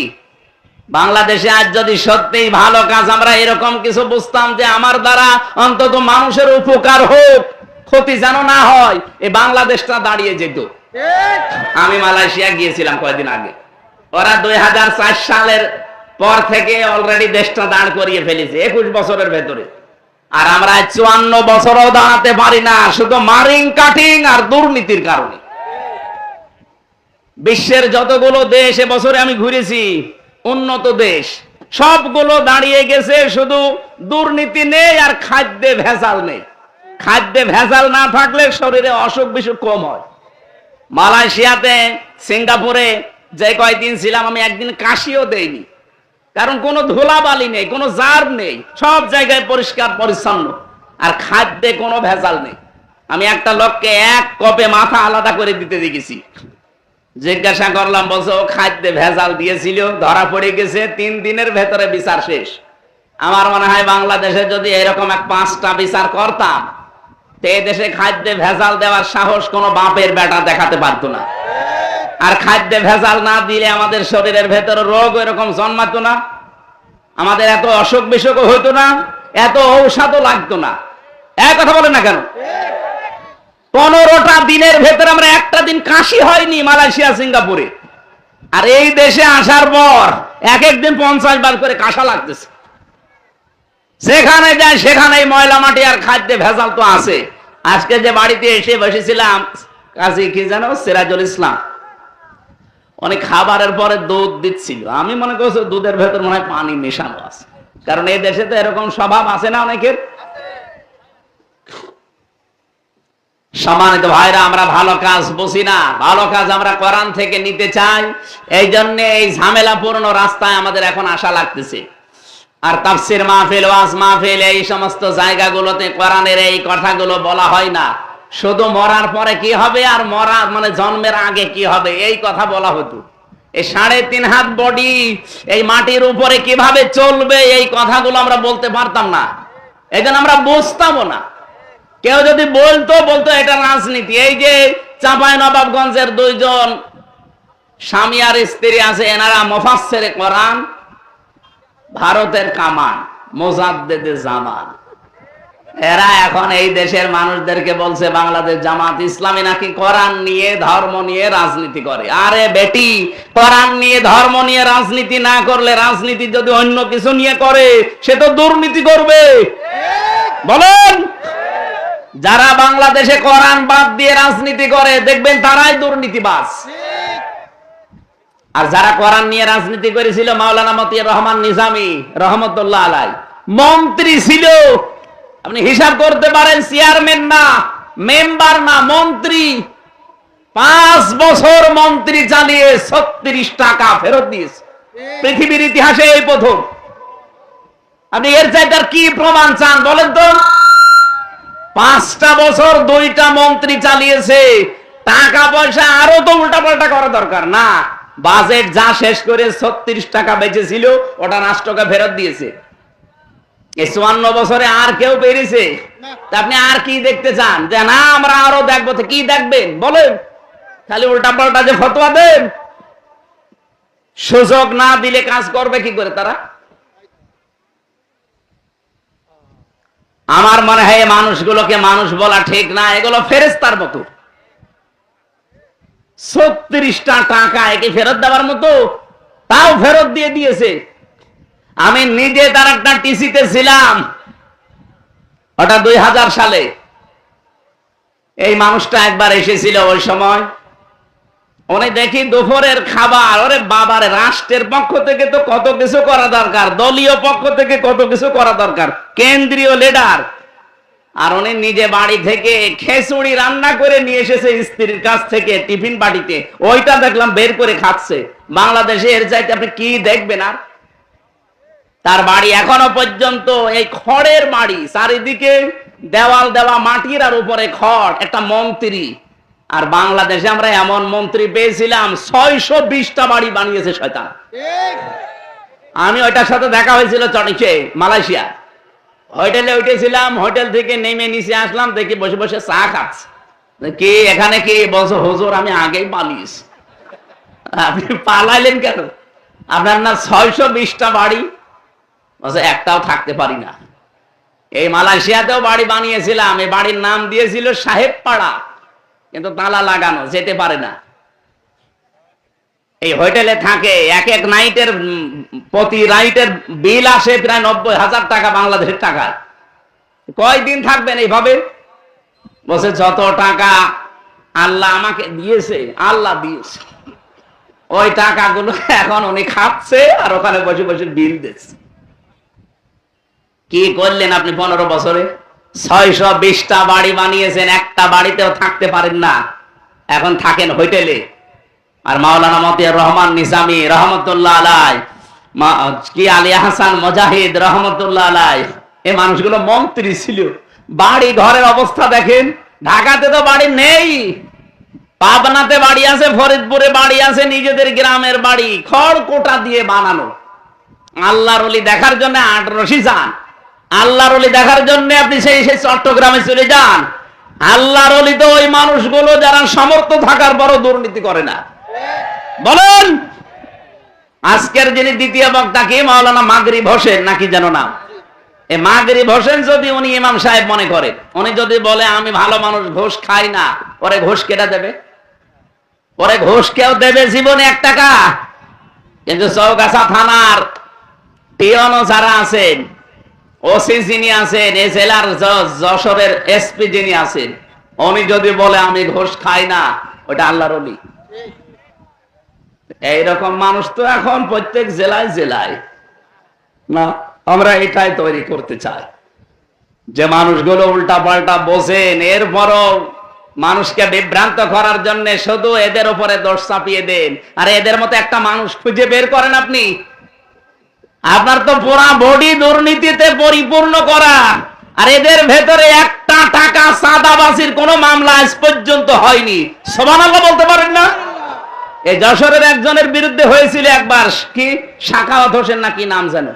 বাংলাদেশে আজ যদি সত্যি ভালো কাজ আমরা এরকম কিছু বুঝতাম যে আমার দ্বারা অন্তত মানুষের উপকার হোক, ক্ষতি যেন না হয়, এই বাংলাদেশটা দাঁড়িয়ে যেত। আমি মালয়েশিয়া গিয়েছিলাম কয়েকদিন আগে, ওরা 2004 সালের পর থেকে অলরেডি দেশটা দাঁড় করিয়ে ফেলেছে 21 বছরের ভেতরে। আর আমরা 54 বছরও দাঁড়াতে পারি না, শুধু মারিং কাটিং আর দুর্নীতির কারণে। বিশ্বের যতগুলো দেশ এবছরে আমি ঘুরেছি, উন্নত দেশ, সবগুলো দাঁড়িয়ে গেছে, শুধু দুর্নীতি নেই আর খাদ্যে ভেজাল নেই। খাদ্যে ভেজাল না থাকলে শরীরে অসুখ বিসুখ কম হয়। মালয়েশিয়াতে, সিঙ্গাপুরে যে কয়েকদিন ছিলাম, আমি একদিন কাশিও দেইনি, কারণ কোনো ধুলাবালি নেই, কোনো জার্ম নেই, সব জায়গায় পরিষ্কার পরিচ্ছন্ন, আর খাদ্যে কোনো ভেজাল নেই। আমি একটা লোককে 1 কপে মাথা আলাদা করে দিতে দেখেছি, জিজ্ঞাসা করলাম, বলছে ও খাদ্যে ভেজাল দিয়েছিল, ধরা পড়ে গেছে, 3 দিনের ভেতরে বিচার শেষ। আমার মনে হয় বাংলাদেশে যদি এরকম 5টা বিচার করতাম, তো এই দেশে খাদ্যে ভেজাল দেওয়ার সাহস কোনো বাপের বেটা দেখাতে পারতো না। আর খাদ্যে ভেজাল না দিলে আমাদের শরীরের ভেতরে রোগ এরকম জন্মাতো না, আমাদের এত অসুখ বিসুখ হইতো না, এত ঔষধও লাগতো না। এক কথা বলেন না কেন? 15টা দিনের ভেতরে আমরা একটা দিন কাশি হয়নি মালয়েশিয়া, সিঙ্গাপুরে। আর এই দেশে আসার পর এক দিন 50 বার করে কাশা লাগতেছে। যেখানে যায় সেখানে ময়লা মাটি আর খাদ্যে ভেজাল তো আছে। আজকে যে বাড়িতে এসে বসেছিলাম, কাজী কি জানো, সিরাজুল ইসলাম, অনেক খাবারের পরে দুধ দিচ্ছিল। আমি মনে করছি দুধের ভেতর মনে হয় পানি মেশানো আছে, কারণ এই দেশে তো এরকম স্বভাব আছে না অনেকের। সম্মানিত ভাইরা, আমরা ভালো কাজ বুঝি না, ভালো কাজ আমরা কোরআন থেকে নিতে চাই। এই জন্য এই ঝামেলাপূর্ণ রাস্তায় আমাদের এখন আশা লাগতেছে। আর তাফসীর মাহফিল, ওয়াজ মাহফিল, এই সমস্ত জায়গাগুলোতে কোরআনের এই কথাগুলো বলা হয় না। শুধু মরার পরে কি হবে আর মরা মানে জন্মের আগে কি হবে এই কথা বলা হতো। এই 3.5 হাত বডি এই মাটির উপরে কিভাবে চলবে এই কথাগুলো আমরা বলতে পারতাম না, এই জন্য আমরা বুঝতামও না। কেউ যদি বলতো এটা রাজনীতি। এই যে চাঁপাইনবাবগঞ্জের 2 জন স্বামী আর স্ত্রী আছে, এনারা মুফাসসিরে কোরআন, ভারতের কামান, মুজাদ্দিদে জামান। এরা এখন এই দেশের মানুষদেরকে বলছে বাংলাদেশ জামাত ইসলামী নাকি কোরআন নিয়ে ধর্ম নিয়ে রাজনীতি করে। আরে বেটি, কোরআন নিয়ে ধর্ম নিয়ে রাজনীতি না করলে, রাজনীতি যদি অন্য কিছু নিয়ে করে সে তো দুর্নীতি করবে। বলেন, যারা বাংলাদেশে কোরআন বাদ দিয়ে রাজনীতি করে দেখবেন তারাই দুর্নীতিবাজ। আর যারা কোরআন নিয়ে রাজনীতি করেছিল, মাওলানা মতিয়ার রহমান নিজামী রহমতুল্লাহ আলাইহি মন্ত্রী ছিল। আপনি হিসাব করতে পারেন, চেয়ারম্যান না, মেম্বার না, মন্ত্রী। 5 বছর মন্ত্রী চালিয়ে 36 টাকা ফেরত দিয়েছে। পৃথিবীর ইতিহাসে এই প্রথম। আপনি এর চাইতে কি প্রমাণ চান বলেন তো? 5টা বছর 2টা মন্ত্রী চালিয়েছে। টাকা পয়সা আরো তো উল্টাপাল্টা করা দরকার না। বাজেট যা শেষ করে 36 টাকা বেঁচেছিল ওটা রাষ্ট্রকে ফেরত দিয়েছে। এই 54 বছরে আর কেউ পেরেছে? আপনি আর কি দেখতে চান? যে না আমরা আরো দেখবো, তো কি দেখবেন বলেন? খালি উল্টাপাল্টা যে ফতোয়া দেন। সুযোগ না দিলে কাজ করবে কি করে তারা? আমার মনে হয় মানুষগুলোকে মানুষ বলা ঠিক না, এগুলো ফেরেশতার মতো। 36টা টাকা একে ফেরত দেওয়ার মতো, তাও ফেরত দিয়ে দিয়েছে। আমি নিজে তার একটা টিসিতে ছিলাম, ওটা 2000 সালে। এই মানুষটা একবার এসেছিল ওই সময়। উনি দেখি দুপুরের খাবার, ওরে বাবারে, রাষ্ট্রের পক্ষ থেকে তো কত কিছু করা দরকার, দলীয় পক্ষ থেকে কত কিছু করা দরকার, কেন্দ্রীয় লিডার। আর উনি নিজে বাড়ি থেকে খিচুড়ি রান্না করে নিয়ে এসেছে স্ত্রীর কাছ থেকে টিফিন বাটিতে। ওইটা দেখলাম বের করে খাচ্ছে। বাংলাদেশে এর চাইতে আপনি কি দেখবেন? আর তার বাড়ি এখনো পর্যন্ত এই খড়ের বাড়ি, চারিদিকে দেওয়াল দেওয়া মাটির, আর উপরে খড়, একটা মন্ত্রী। আর বাংলাদেশে আমরা এমন মন্ত্রী পেয়েছিলাম 620টা বাড়ি বানিয়েছে শয়তান। আমি ওইটার সাথে দেখা হয়েছিল চটিকে, মালয়েশিয়া। হোটেলে উঠেছিলাম, হোটেল থেকে নেমে নিচে আসলাম, দেখি বসে বসে চা খাচ্ছে। কি এখানে কি বলছো? হুজুর আমি আগেই পালিয়েছি। আপনি পালাইলেন কেন? আপনার না 620টা বাড়ি? বলছে একটাও থাকতে পারি না। এই মালয়েশিয়াতেও বাড়ি বানিয়েছিলাম, এই বাড়ির নাম দিয়েছিল সাহেব পাড়া, কিন্তু তালা লাগানো, যেতে পারে না। এই হোটেলে থাকে, এক এক নাইটের প্রতি নাইটের বিল আসে প্রায় 90,000 টাকা বাংলাদেশের টাকা। কয়দিন থাকবেন এইভাবে? বলছে যত টাকা আল্লাহ আমাকে দিয়েছে, আল্লাহ দিয়েছে, ওই টাকাগুলো এখন উনি খাচ্ছে আর ওখানে বসে বসে বিল দিচ্ছে। কি করলেন আপনি 15 বছরে? 620টা বাড়ি বানিয়েছেন, একটা বাড়িতেও থাকতে পারেন না, এখন থাকেন হোটেলে। আর মাওলানা মতিয়ার রহমান নিজামী রহমতুল্লাহ আলাইহি, কি আলী হাসান মুজাহিদ রহমতুল্লাহ আলাইহি, এই মানুষগুলো মন্ত্রী ছিল। বাড়ি ঘরের অবস্থা দেখেন। ঢাকাতে তো বাড়ি নেই, পাবনাতে বাড়ি আছে, ফরিদপুরে বাড়ি আছে, নিজেদের গ্রামের বাড়ি খড় কোটা দিয়ে বানানো। আল্লাহর ওলি দেখার জন্য 8 রশি যান। আল্লাহর ওলি দেখার জন্য আপনি সেই চট্টগ্রামে চলে যান। আল্লাহর ওলি তো ওই মানুষগুলো যারা সমর্থ থাকার পরও দুর্নীতি করে না। বলেন, আজকের যিনি দ্বিতীয় বক্তা কি? মাওলানা মাগরিব হোসেন নাকি যেন নাম। এই মাগরিব হোসেন যদি উনি ইমাম সাহেব মনে করেন, উনি যদি বলে আমি ভালো মানুষ, ঘুষ খাই না, পরে ঘুষ কেটে দেবে? পরে ঘুষ কেউ দেবে জীবনে 1 টাকা? কিন্তু চৌগাছা থানার টিওনো যারা আছেন, ওসি যিনি আছেন, এই জেলার যশোরের এসপি যিনি আছেন, উনি যদি বলে আমি ঘুষ খাই না, ওটা আল্লাহর ওলি। এইরকম মানুষ তো এখন প্রত্যেক জেলায় জেলায় না। আমরা এটাই তৈরি করতে চাই যে মানুষগুলো উল্টা পাল্টা বোঝেন, এরপরও মানুষকে বিভ্রান্ত করার জন্য শুধু এদের উপরে দোষ চাপিয়ে দেন। আর এদের মতো একটা মানুষ খুঁজে বের করেন আপনি। আপনার তো পুরা বডি দুর্নীতিতে পরিপূর্ণ করা, আর এদের ভেতরে একটা টাকা চাঁদাবাজির কোন মামলা আজ পর্যন্ত হয়নি। সুবহানাল্লাহ বলতে পারেন না? এই যশোরের একজনের বিরুদ্ধে হয়েছিল একবার, কি সাখাওয়াত হোসেন নাকি নাম জানো,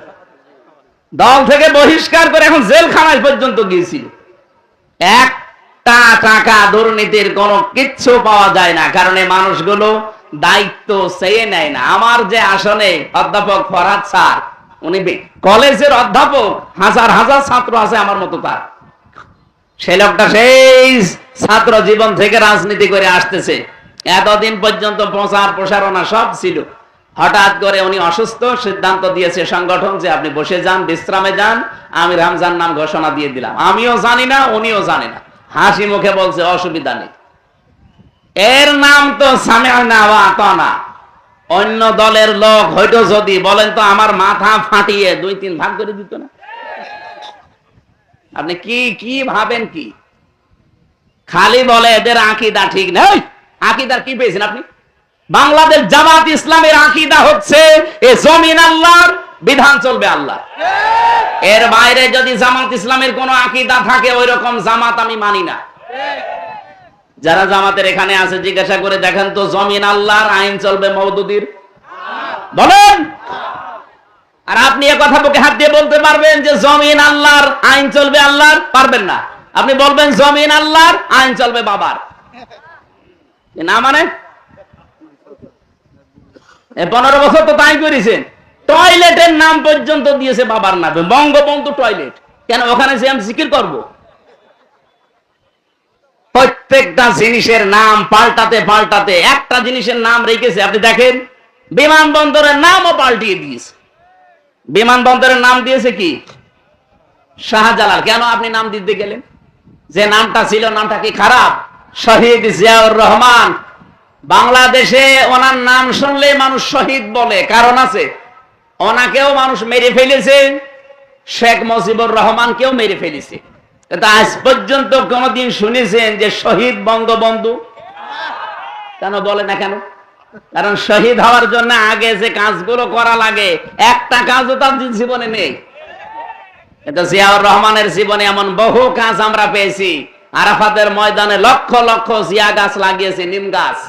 দল থেকে বহিষ্কার করে এখন জেলখানায় পর্যন্ত গিয়েছিল। একটা টাকা দুর্নীতির কোনো কিচ্ছু পাওয়া যায় না, কারণ এই মানুষগুলো দায়িত্ব চেয়ে নেয় না। আমার যে আসনে অধ্যাপক ফরহাদ স্যার, উনি কলেজের অধ্যাপক, হাজার হাজার ছাত্র আছে আমার মতো তার। সেই লোকটা সেই ছাত্র জীবন থেকে রাজনীতি করে আসতেছে, এতদিন পর্যন্ত প্রচার প্রসারণা সব ছিল। হঠাৎ করে উনি অসুস্থ, সিদ্ধান্ত দিয়েছে সংগঠন যে আপনি বসে যান, বিশ্রামে যান, আমি রমজান নাম ঘোষণা দিয়ে দিলাম। আমিও জানি না, উনিও জানি না, হাসি মুখে বলছে অসুবিধা নেই। এর নাম তো সামিআনা ওয়া আতানা। অন্য দলের লোক হয়তো যদি বলেন তো আমার মাথা ফাটিয়ে 2-3 ভাগ করে দিত না। আপনি কি কি ভাবেন? কি খালি বলে এদের আকীদা ঠিক নেই। আকীদার কি পেয়েছেন আপনি? বাংলাদেশ জামাত ইসলামের আকীদা হচ্ছে এই জমিন আল্লাহর, বিধান চলবে আল্লাহ। এর বাইরে যদি জামাত ইসলামের কোন আকীদা থাকে, ওই রকম জামাত আমি মানি না। যারা জামাতের এখানে আছে জিজ্ঞাসা করে দেখেন তো, জমিন আল্লাহর, আইন চলবে মওদুদির, বলেন। আর আপনি এ কথা বুকে হাত দিয়ে বলতে পারবেন যে জমিন আল্লাহর, আইন চলবে আল্লাহর? পারবেন না। আপনি বলবেন জমিন আল্লাহর, আইন চলবে বাবার। না মানে 15 বছর তো তাই করেছেন। টয়লেটের নাম পর্যন্ত দিয়েছে বাবার নামে, বঙ্গবন্ধু টয়লেট। কেন? ওখানে যে আমি জিকির করবো। প্রত্যেকটা জিনিসের নাম পাল্টাতে পাল্টাতে একটা জিনিসের নাম রেখেছে। আপনি দেখেন, বিমানবন্দরের নামও পাল্টিয়ে দিয়েছে। বিমানবন্দরের নাম দিয়েছে কি? শাহজালাল। কেন আপনি নাম দিতে গেলেন? যে নামটা ছিল, নামটা কি খারাপ? শহীদ জিয়াউর রহমান। বাংলাদেশে ওনার নাম শুনলে মানুষ শহীদ বলে, কারণ আছে। ওনাকেও মানুষ মেরে ফেলেছে, শেখ মুজিবুর রহমানকেও মেরে ফেলেছে। আজ পর্যন্ত কোনদিন শুনেছেন যে শহীদ বঙ্গবন্ধু? কেন বলে না কেন? কারণ শহীদ হওয়ার জন্য আগে যে কাজগুলো করা লাগে, একটা কাজও তার জীবনে নেই। কিন্তু জিয়াউর রহমানের জীবনে এমন বহু কাজ আমরা পেয়েছি। আরাফাতের ময়দানে লক্ষ লক্ষ জিয়া গাছ লাগিয়েছে, নিম গাছ।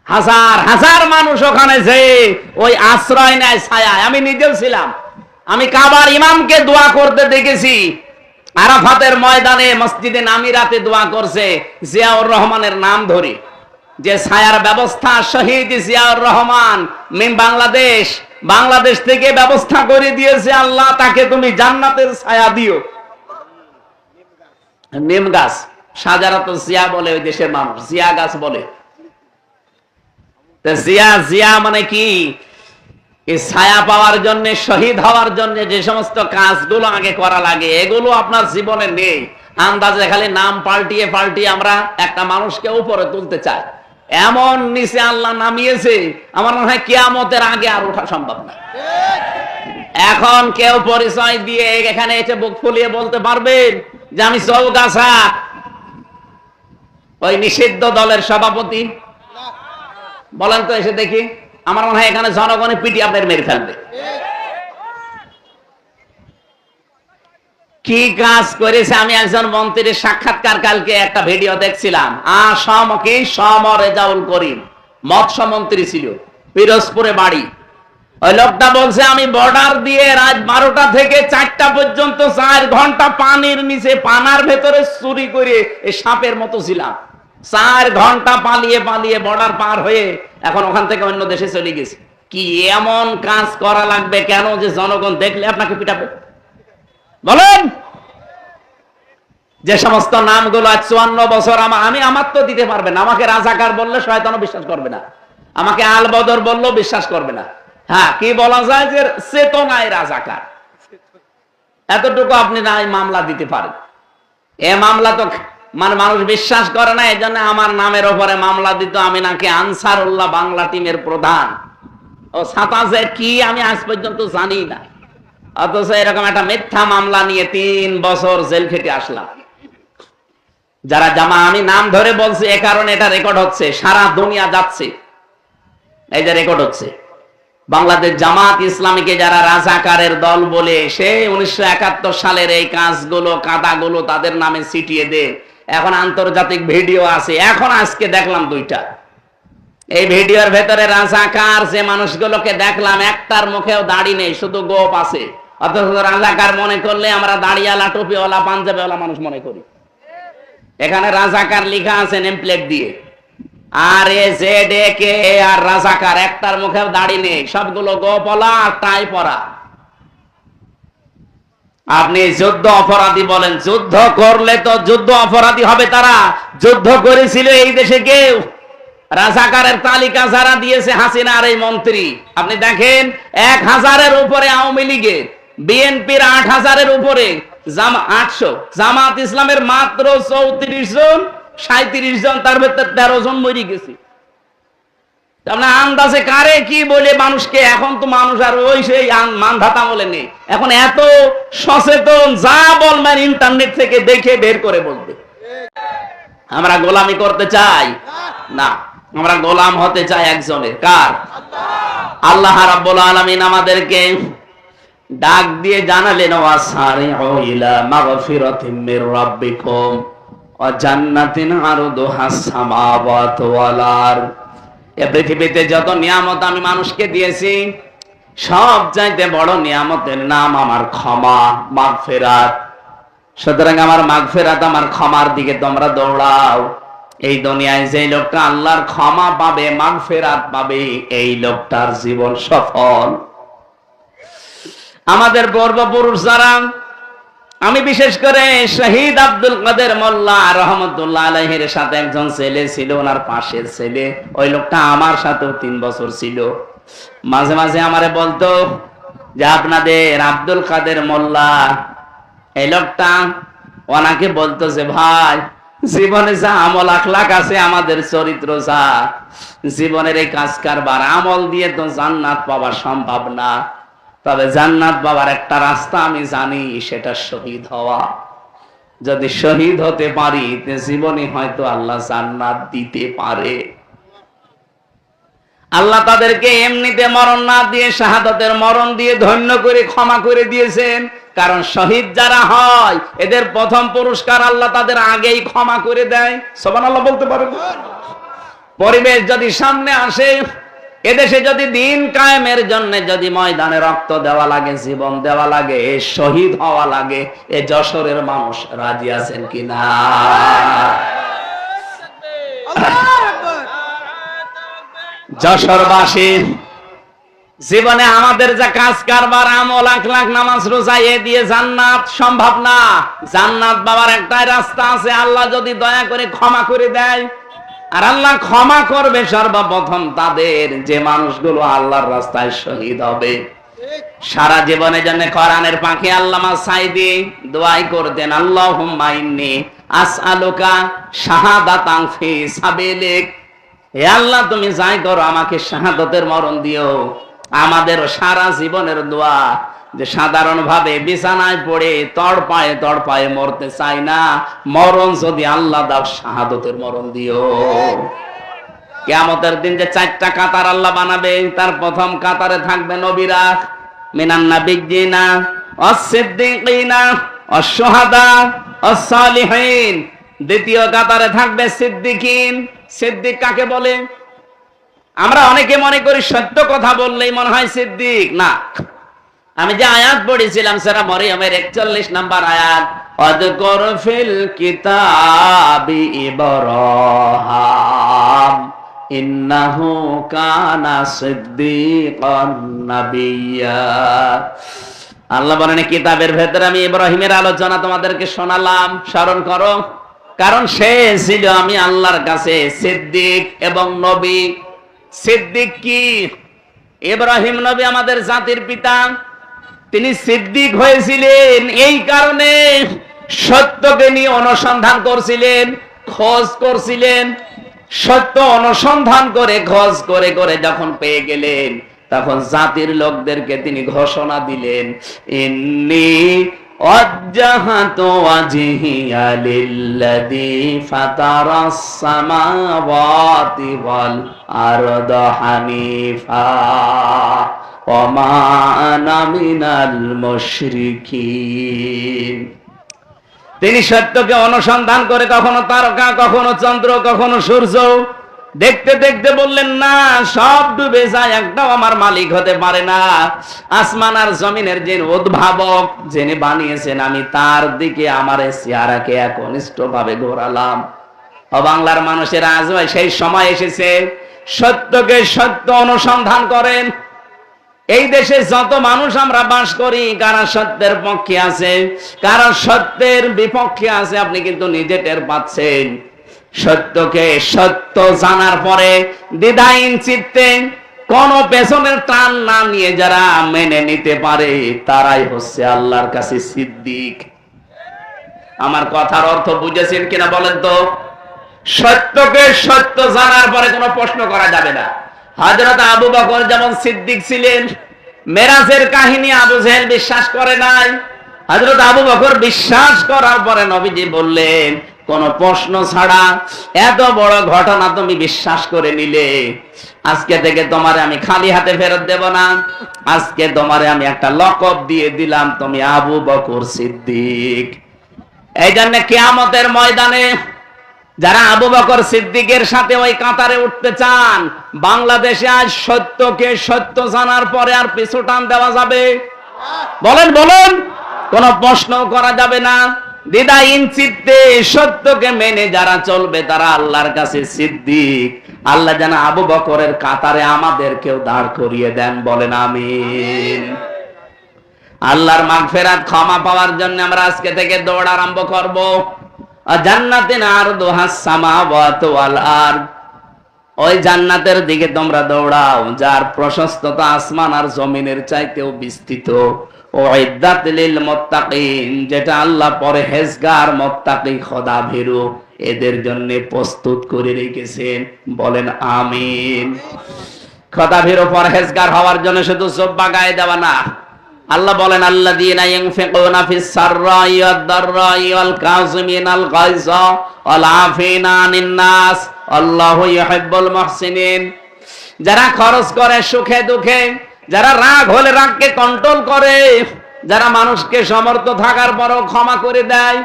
হাজার হাজার মানুষ ওখানে যে ওই আশ্রয় নেয়, ছায়া। আমি নিজেও ছিলাম। আমি কাবার ইমামকে দোয়া করতে দেখেছি। আরাফাতের ময়দানে মসজিদে নামিরাতে দোয়া করছে জিয়াউর রহমানের নাম ধরে, যে ছায়ার ব্যবস্থা শহীদ জিয়াউর রহমান মিন বাংলাদেশ, বাংলাদেশ থেকে ব্যবস্থা করে দিয়েছে আল্লাহ, তাকে তুমি জান্নাতের ছায়া দিও। নিম গাছ, সাজারাত জিয়া বলে ওই দেশের মানুষ, জিয়া গাছ বলে। জিয়া জিয়া মানে কি? এই ছায়া পাওয়ার জন্য, শহীদ হওয়ার জন্য যে সমস্ত কাজগুলো আগে করা লাগে, এগুলো আপনার জীবনে নেই। আন্দাজে খালি নাম পাল্টিয়ে পাল্টিয়ে আমরা একটা মানুষকে উপরে তুলতে চাই। এমন নিচে আল্লাহ নামিয়েছে, আমার মনে হয় কিয়ামতের আগে আর ওঠা সম্ভব না। এখন কেউ পরিচয় দিয়ে এখানে এসে বুক ফুলিয়ে বলতে পারবেন যে আমি চৌগাছা ওই নিষিদ্ধ দলের সভাপতি? বলেন তো এসে দেখি। আমার মনে হয় এখানে জনগণে পিটি আপনার মেরে ফেলবে। কি কাজ করেছে? আমি একজন মন্ত্রীর সাক্ষাৎকার কালকে একটা ভিডিও দেখছিলাম। রেজাউল করিম মৎস্য মন্ত্রী ছিল, পিরোজপুরে বাড়ি। ওই লোকটা বলছে আমি বর্ডার দিয়ে রাত 12টা থেকে 4টা পর্যন্ত 4 ঘন্টা পানির নিচে, পানার ভেতরে চুরি করে এই সাপের মতো ছিলাম। 4 ঘন্টা পালিয়ে পালিয়ে বর্ডার পার হয়ে এখন ওখান থেকে অন্য দেশে চলে গেছে। কি এমন কাজ করা লাগবে কেন যে জনগণ দেখলে আপনাকে পিটাবে? বলেন। যে সমস্ত নামগুলো আজ 54 বছর আমি আমার তো দিতে পারবেন। আমাকে রাজাকার বললে শয়তানও বিশ্বাস করবে না, আমাকে আল বদর বললেও বিশ্বাস করবে না। হ্যাঁ, কি বলা যায় যে চেতনায় রাজাকার, এতটুকু আপনি না মামলা দিতে পারেন। এ মামলা তো মানে মানুষ বিশ্বাস করে না, এই জন্য আমার নামের ওপরে মামলা দিত আমি নাকি আনসারুল্লাহ বাংলা টিমের প্রধান। ও ছাতা যে কি আমি আজ পর্যন্ত জানি না, অথচ এরকম একটা মিথ্যা মামলা নিয়ে 3 বছর জেল খেটে আসলাম। যারা জামা, আমি নাম ধরে বলছি এ কারণে এটা রেকর্ড হচ্ছে, সারা দুনিয়া যাচ্ছে, এই যে রেকর্ড হচ্ছে। বাংলাদেশ জামাত ইসলামীকে যারা রাজাকারের দল বলে সে 1971 সালের এই কাজগুলো কাদাগুলো তাদের নামে ছিটিয়ে দে, এখন আন্তর্জাতিক ভিডিও আছে। এখন আজকে দেখলাম 2টা, এই ভিডিওর ভেতরে রাজাকার যে মানুষগুলোকে দেখলাম একটার মুখেও দাড়ি নেই, শুধু গোপ আছে। অথচ রাজাকার মনে করলে আমরা দাড়িওয়ালা, টুপিওয়ালা, পাঞ্জাবিওয়ালা মানুষ মনে করি। এখানে রাজাকার লেখা আছে নেম প্লেট দিয়ে, আর রাজাকার, একটার মুখেও দাড়ি নেই, সবগুলো গোপলা আর টাই পরা। আপনি যুদ্ধ অপরাধী বলেন, যুদ্ধ করলে তো যুদ্ধ অপরাধী হবে তারা। যুদ্ধ করেছিল এই দেশে কেউ? রাজাকারের তালিকা যারা দিয়েছে হাসিনা আর এই মন্ত্রী, আপনি দেখেন 1000-এর উপরে আওয়ামী লীগের, বিএনপির 8000-এর উপরে, 800, জামাত ইসলামের মাত্র 34 জন, 37 জন, তার ভেতর 13 জন মরে গেছে। আপনার আন্দাজে কারে কি বলে মানুষকে, এখন তো মানুষ আর ওই সেই মানধাতা বলে নেই, এখন এত সচেতন, যা বলবেন ইন্টারনেট থেকে দেখে বের করে বলবে। আমরা গোলামি করতে চাই না, আমরা গোলাম হতে চাই একজনের। কার? আল্লাহ রাব্বুল আলামিন আমাদেরকে ডাক দিয়ে জানালেন, ওয়াসারিউ ইলা মাগফিরাতিম মির রাব্বিকুম ওয়া জান্নাতিন আরদুহাস সামাওয়াতু ওয়াল আরদ। এই পৃথিবীতে যত নিয়ামত আমি মানুষকে দিয়েছি, সব চাইতে বড় নিয়ামতের নাম আমার ক্ষমা, মাগফিরাত। সুতরাং আমার মাগফিরাত, আমার ক্ষমার দিকে তোমরা দৌড়াও। এই দুনিয়ায় যে লোকটা আল্লাহর ক্ষমা পাবে, মাগফিরাত পাবে, এই লোকটার জীবন সফল। আমাদের পূর্বপুরুষ যারা, আমি বিশেষ করে শহীদ আব্দুল কাদের মোল্লা রহমতুল্লাহ আলাইহির সাথে একজন ছেলে ছিল, ওনার পাশের ছেলে, ওই লোকটা আমার সাথেও 3 বছর ছিল। মাঝে মাঝে আমারে বলতো যে আপনাদের আব্দুল কাদের মোল্লা, এই লোকটা, ওনাকে বলতো যে ভাই, জীবনে যা আমল আখলাক আছে, আমাদের চরিত্র যা, জীবনের এই কাজ কারবার আমল দিয়ে তো জান্নাত পাওয়া সম্ভব না, তবে জান্নাত পাওয়ার একটা রাস্তা আমি জানি, সেটা শহীদ হওয়া। যদি শহীদ হতে পারি, জীবনে হয়তো আল্লাহ জান্নাত দিতে পারে। আল্লাহ তাদেরকে এমনিতে মরণ না দিয়ে শাহাদাতের মরণ দিয়ে ধন্য করে ক্ষমা করে দিয়েছেন। কারণ শহীদ যারা হয়, এদের প্রথম পুরস্কার আল্লাহ তাদের আগেই ক্ষমা করে দেয়। সুবহানাল্লাহ বলতে পারেন? পরিবেশ যদি সামনে আসে, এদেশে যদি দিন কায়েমের জন্য যদি ময়দানে রক্ত দেওয়া লাগে, জীবন দেওয়া লাগে, শহীদ হওয়া লাগে, এ যশোরের মানুষ রাজি আছেন কিনা? যশোরবাসী জীবনে আমাদের যা কাজ কারবার, আমল আখলাক, নামাজ রোজা, এ দিয়ে জান্নাত সম্ভব না। জান্নাত পাওয়ার একটাই রাস্তা আছে, আল্লাহ যদি দয়া করে ক্ষমা করে দেয়। আর আল্লাহ ক্ষমা করবে সর্বপ্রথম তাদের, যে মানুষগুলো আল্লাহর রাস্তায় শহীদ হবে। সারা জীবনের জন্য কোরআনের পাখি আল্লামা সাইদি দোয়াই করতেন, আল্লাহুম্মা ইন্নী আসআলুকা শাহাদাতান ফি সাবিলিক। হে আল্লাহ, তুমি যাই করো আমাকে শাহাদাতের মরণ দিও। আমাদের সারা জীবনের দোয়া যে সাধারণ ভাবে বিছানায় পড়ে তড়পায়ে মরতে চাই না, মরণ যদি আল্লাহ দাও, শাহাদাতের মরণ দিও। কিয়ামতের দিন যে 4টা কাতার আল্লাহ বানাবে, তার প্রথম কাতারে থাকবে নবীরা, মিনান নাবিয়্যিনা ওয়াস-সিদ্দীকিনা ওয়াস-শুহাদা ওয়াস-সালিহিন। দ্বিতীয় কাতারে থাকবে সিদ্দিকিন। সিদ্দিক কাকে বলে? আমরা অনেকে মনে করি সত্য কথা বললেই মনে হয় সিদ্দিক। না, আমি যে আয়াত পড়েছিলাম সূরা মরিয়মের 41 নম্বর আয়াত, ওয়াযকুর ফিল কিতাবি ইব্রাহিম ইন্নাহু কানা সিদ্দীকান নাবিয়্যা। আল্লাহ বলেন, কিতাবের ভেতরে আমি ইব্রাহিমের আলোচনা তোমাদেরকে শোনালাম, স্মরণ করো, কারণ সে ছিল আমি আল্লাহর কাছে সিদ্দিক এবং নবী। সিদ্দিক কি? ইব্রাহিম নবী আমাদের জাতির পিতা, তিনি সিদ্দিক হয়েছিলেন এই কারণে সত্যকে নিয়ে অনুসন্ধান করছিলেন, খোঁজ করছিলেন। সত্য অনুসন্ধান করে খোঁজ করে করে যখন পেয়ে গেলেন, তখন জাতির লোকদেরকে তিনি ঘোষণা দিলেন, ইন্নী ওয়াজ্জাহাতু ওয়াজহিয়া লিল্লাযী ফাতারাস সামাওয়াতি ওয়াল আরদা হানিফা ওয়া মা আনা মিনাল মুশরিকিন। তিনি সত্যকে অনুসন্ধান করে কখনো তারকা, কখনো চন্দ্র, কখনো সূর্য দেখতে দেখতে বললেন না, সব ডুবে যায়, একটাও আমার মালিক হতে পারে না। আসমান আর জমিনের যে উদ্ভাবক, যিনি বানিয়েছেন, আমি তার দিকে আমার চেহারাকে একনিষ্ঠ ভাবে ঘোরালাম। ও বাংলার মানুষের আজ সেই সময় এসেছে, সত্যকে সত্য অনুসন্ধান করেন। এই দেশে যত মানুষ আমরা বাস করি, কারা সত্যের পক্ষে আছে, কারা সত্যের বিপক্ষে আছে, আপনি কিন্তু নিজে টের পাচ্ছেন। সত্যকে সত্য জানার পরে দ্বিধাহীন চিত্তে কোন পেছনের টান না নিয়ে যারা মেনে নিতে পারে, তারাই হচ্ছে আল্লাহর কাছে সিদ্দিক। আমার কথার অর্থ বুঝেছেন কিনা বলেন তো? সত্যকে সত্য জানার পরে কোনো প্রশ্ন করা যাবে না। হযরত আবু বকর যেমন সিদ্দিক ছিলেন, মেরাজের কাহিনী আবু জেহেল বিশ্বাস করে নাই। হযরত আবু বকর বিশ্বাস করার পরে নবীজি বললেন, কোন প্রশ্ন ছাড়া এত বড় ঘটনা তুমি বিশ্বাস করে নিলে, আজকে থেকে তোমারে আমি খালি হাতে ফেরত দেব না। আজকে তোমারে আমি একটা লকব দিয়ে দিলাম, তুমি আবু বকর সিদ্দিক। এই জন্য কিয়ামতের ময়দানে যারা আবু বকর সিদ্দিকের সাথে ওই কাতারে উঠতে চান, বাংলাদেশে আজ সত্যকে সত্য জানার পরে আর পিছু টান দেওয়া যাবে? বলেন বলেন, কোন প্রশ্ন করা যাবে না। দ্বিধাহীন চিত্তে সত্যকে মেনে যারা চলবে, তারা আল্লাহর কাছে সিদ্দিক। আল্লাহ যেন আবু বকরের কাতারে আমাদেরকেও দাঁড় করিয়ে দেন, বলেন আমিন। আল্লাহর মাগফিরাত ক্ষমা পাওয়ার জন্য আমরা আজকে থেকে দৌড় আরম্ভ করব। জান্নাতিন আরদুহাস সামাওয়াতু ওয়াল আরদ, ওই জান্নাতের দিকে তোমরা দৌড়াও যার প্রশস্ততা আসমান আর জমিনের চাইতেও বিস্তৃত। উইদ্দাত লিল মুত্তাকিন, যেটা আল্লাহ পরহেজগার মুত্তাকি খোদা ভীরু এদের জন্য প্রস্তুত করে রেখেছেন, বলেন আমিন। খোদা ভীরু পরহেজগার হওয়ার জন্য শুধু জুব্বা গায়ে দেওয়া না। আল্লাহ বলেন, আল্লাযীনা ইউনফিকুনা ফিস সাররাই ওয়াদ দাররাই ওয়াল কাযিমিনাল গায়যা ওয়াল আফিনা আনিন নাস আল্লাহু ইউহিব্বুল মুহসিনিন। যারা খরচ করে সুখে দুঃখে, যারা রাগ হলে রাগকে কন্ট্রোল করে, যারা মানুষকে সমর্থ থাকার পরও ক্ষমা করে দেয়।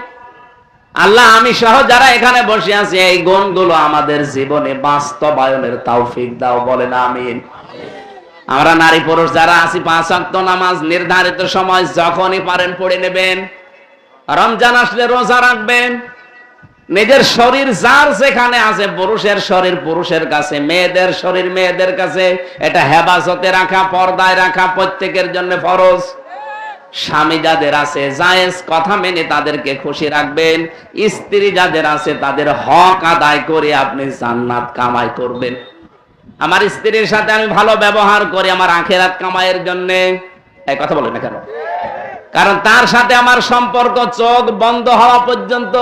আল্লাহ আমি সহ যারা এখানে বসে আছি, এই গুণগুলো আমাদের জীবনে বাস্তবায়নের তৌফিক দাও, বলেন আমিন। আমরা নারী পুরুষ যারা আছি, 5 ওয়াক্ত নামাজ নির্ধারিত সময় যখনই পারেন পড়ে নেবেন। রমজান আসলে রোজা রাখবেন। নিজের শরীর যার যেখানে আছে, পুরুষের শরীর পুরুষের কাছে, মেয়েদের শরীর মেয়েদের কাছে, এটা হেফাজতে রাখা, পর্দায় রাখা প্রত্যেকের জন্য ফরজ। স্বামী যাদের আছে জায়েজ কথা মেনে তাদেরকে খুশি রাখবেন। স্ত্রী যাদের আছে তাদের হক আদায় করে আপনি জান্নাত কামাই করবেন। আমার স্ত্রীর সাথে আমি ভালো ব্যবহার করি আমার আখিরাত কামাইয়ের জন্য। এই কথা বলেন না কেন? কারণ তার সাথে আমার সম্পর্ক চোখ বন্ধ হওয়া পর্যন্ত।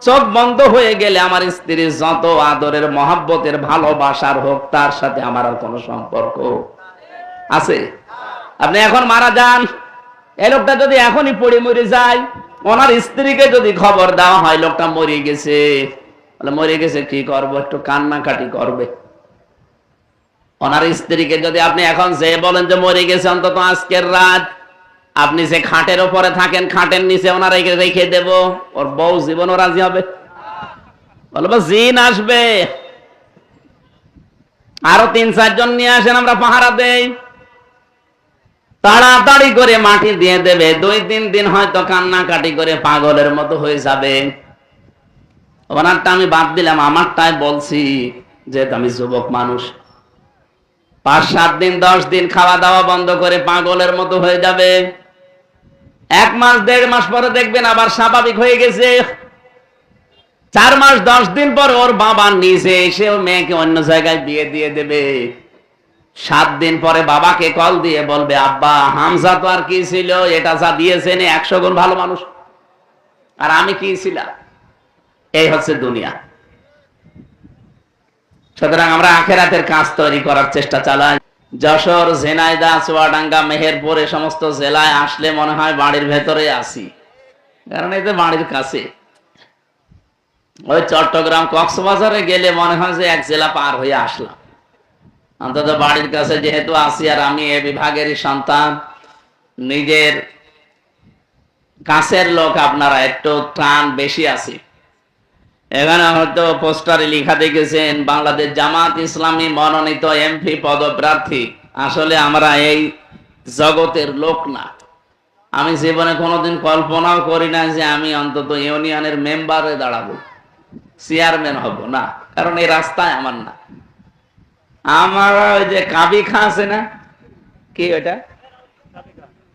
চোখ বন্ধ হয়ে গেলে আমার স্ত্রীর যত আদরের মহব্বতের ভালোবাসার হোক, তার সাথে আমার আর কোনো সম্পর্ক আছে? আপনি এখন মারা যান, এই লোকটা যদি এখনই পড়ে মরে যায়, ওনার স্ত্রীকে যদি খবর দেওয়া হয় লোকটা মরে গেছে, মরে গেছে কি করবো? একটু কান্নাকাটি করবে। ওনার স্ত্রীকে যদি আপনি এখন যে বলেন যে মরে গেছে, অন্তত আজকের রাত আপনি যে খাটের উপরে থাকেন, খাটের নিচে ওনার রেখে দেব, ওর বউ জীবনও রাজি হবে? বলবো জিন আসবে, আরো 3-4 জন নিয়ে আসেন, আমরা পাহারা দেই। তাড়াতাড়ি করে মাটি দিয়ে দেবে। 2-3 দিন হয়তো কান্নাকাটি করে পাগলের মতো হয়ে যাবে। ওনারটা আমি বাদ দিলাম, আমারটাই বলছি, যেহেতু আমি যুবক মানুষ। 5-7 দিন 10 দিন খাওয়া দাওয়া বন্ধ করে পাগলের মতো হয়ে যাবে। 1 মাস 1.5 মাস পরে দেখবেন আবার স্বাভাবিক হয়ে গেছে। 4 মাস 10 দিন পর ওর বাবা নিজে এসে ওর মেয়েকে অন্য জায়গায় বিয়ে দিয়ে দেবে। 7 দিন পরে বাবাকে কল দিয়ে বলবে, আব্বা হামজা তো আর কি ছিল, এটা যা দিয়েছেন 100 গুণ ভালো মানুষ, আর আমি কি ছিলাম। এই হচ্ছে দুনিয়া। সুতরাং আমরা আখেরাতের কাজ তৈরি করার চেষ্টা চালাই। যশোর, ঝিনাইদহ, চুয়াডাঙ্গা, মেহেরপুর, সমস্ত জেলায় আসলে মনে হয় বাড়ির ভেতরে আছি। কারণ এই যে বাড়ির কাছে। ওই চট্টগ্রাম কক্সবাজারে গেলে মনে হয় যে এক জেলা পার হয়ে আসলাম। অন্তত বাড়ির কাছে যেহেতু আছি, আর আমি এ বিভাগেরই সন্তান, নিজের কাছের লোক, আপনারা একটু টান বেশি আছে। এখানে হয়তো পোস্টারে লেখা দেখেছেন বাংলাদেশ জামাত ইসলামী মনোনীত এমপি পদপ্রার্থী। আসলে আমরা এই জগতের লোক না। আমি জীবনে কোনোদিন কল্পনাও করি না যে আমি অন্তত ইউনিয়নের মেম্বারে দাঁড়াবো, চেয়ারম্যান হব না, কারণ এই রাস্তায় আমার না। আমার ওই যে কাবিখা আছে না, কি ওইটা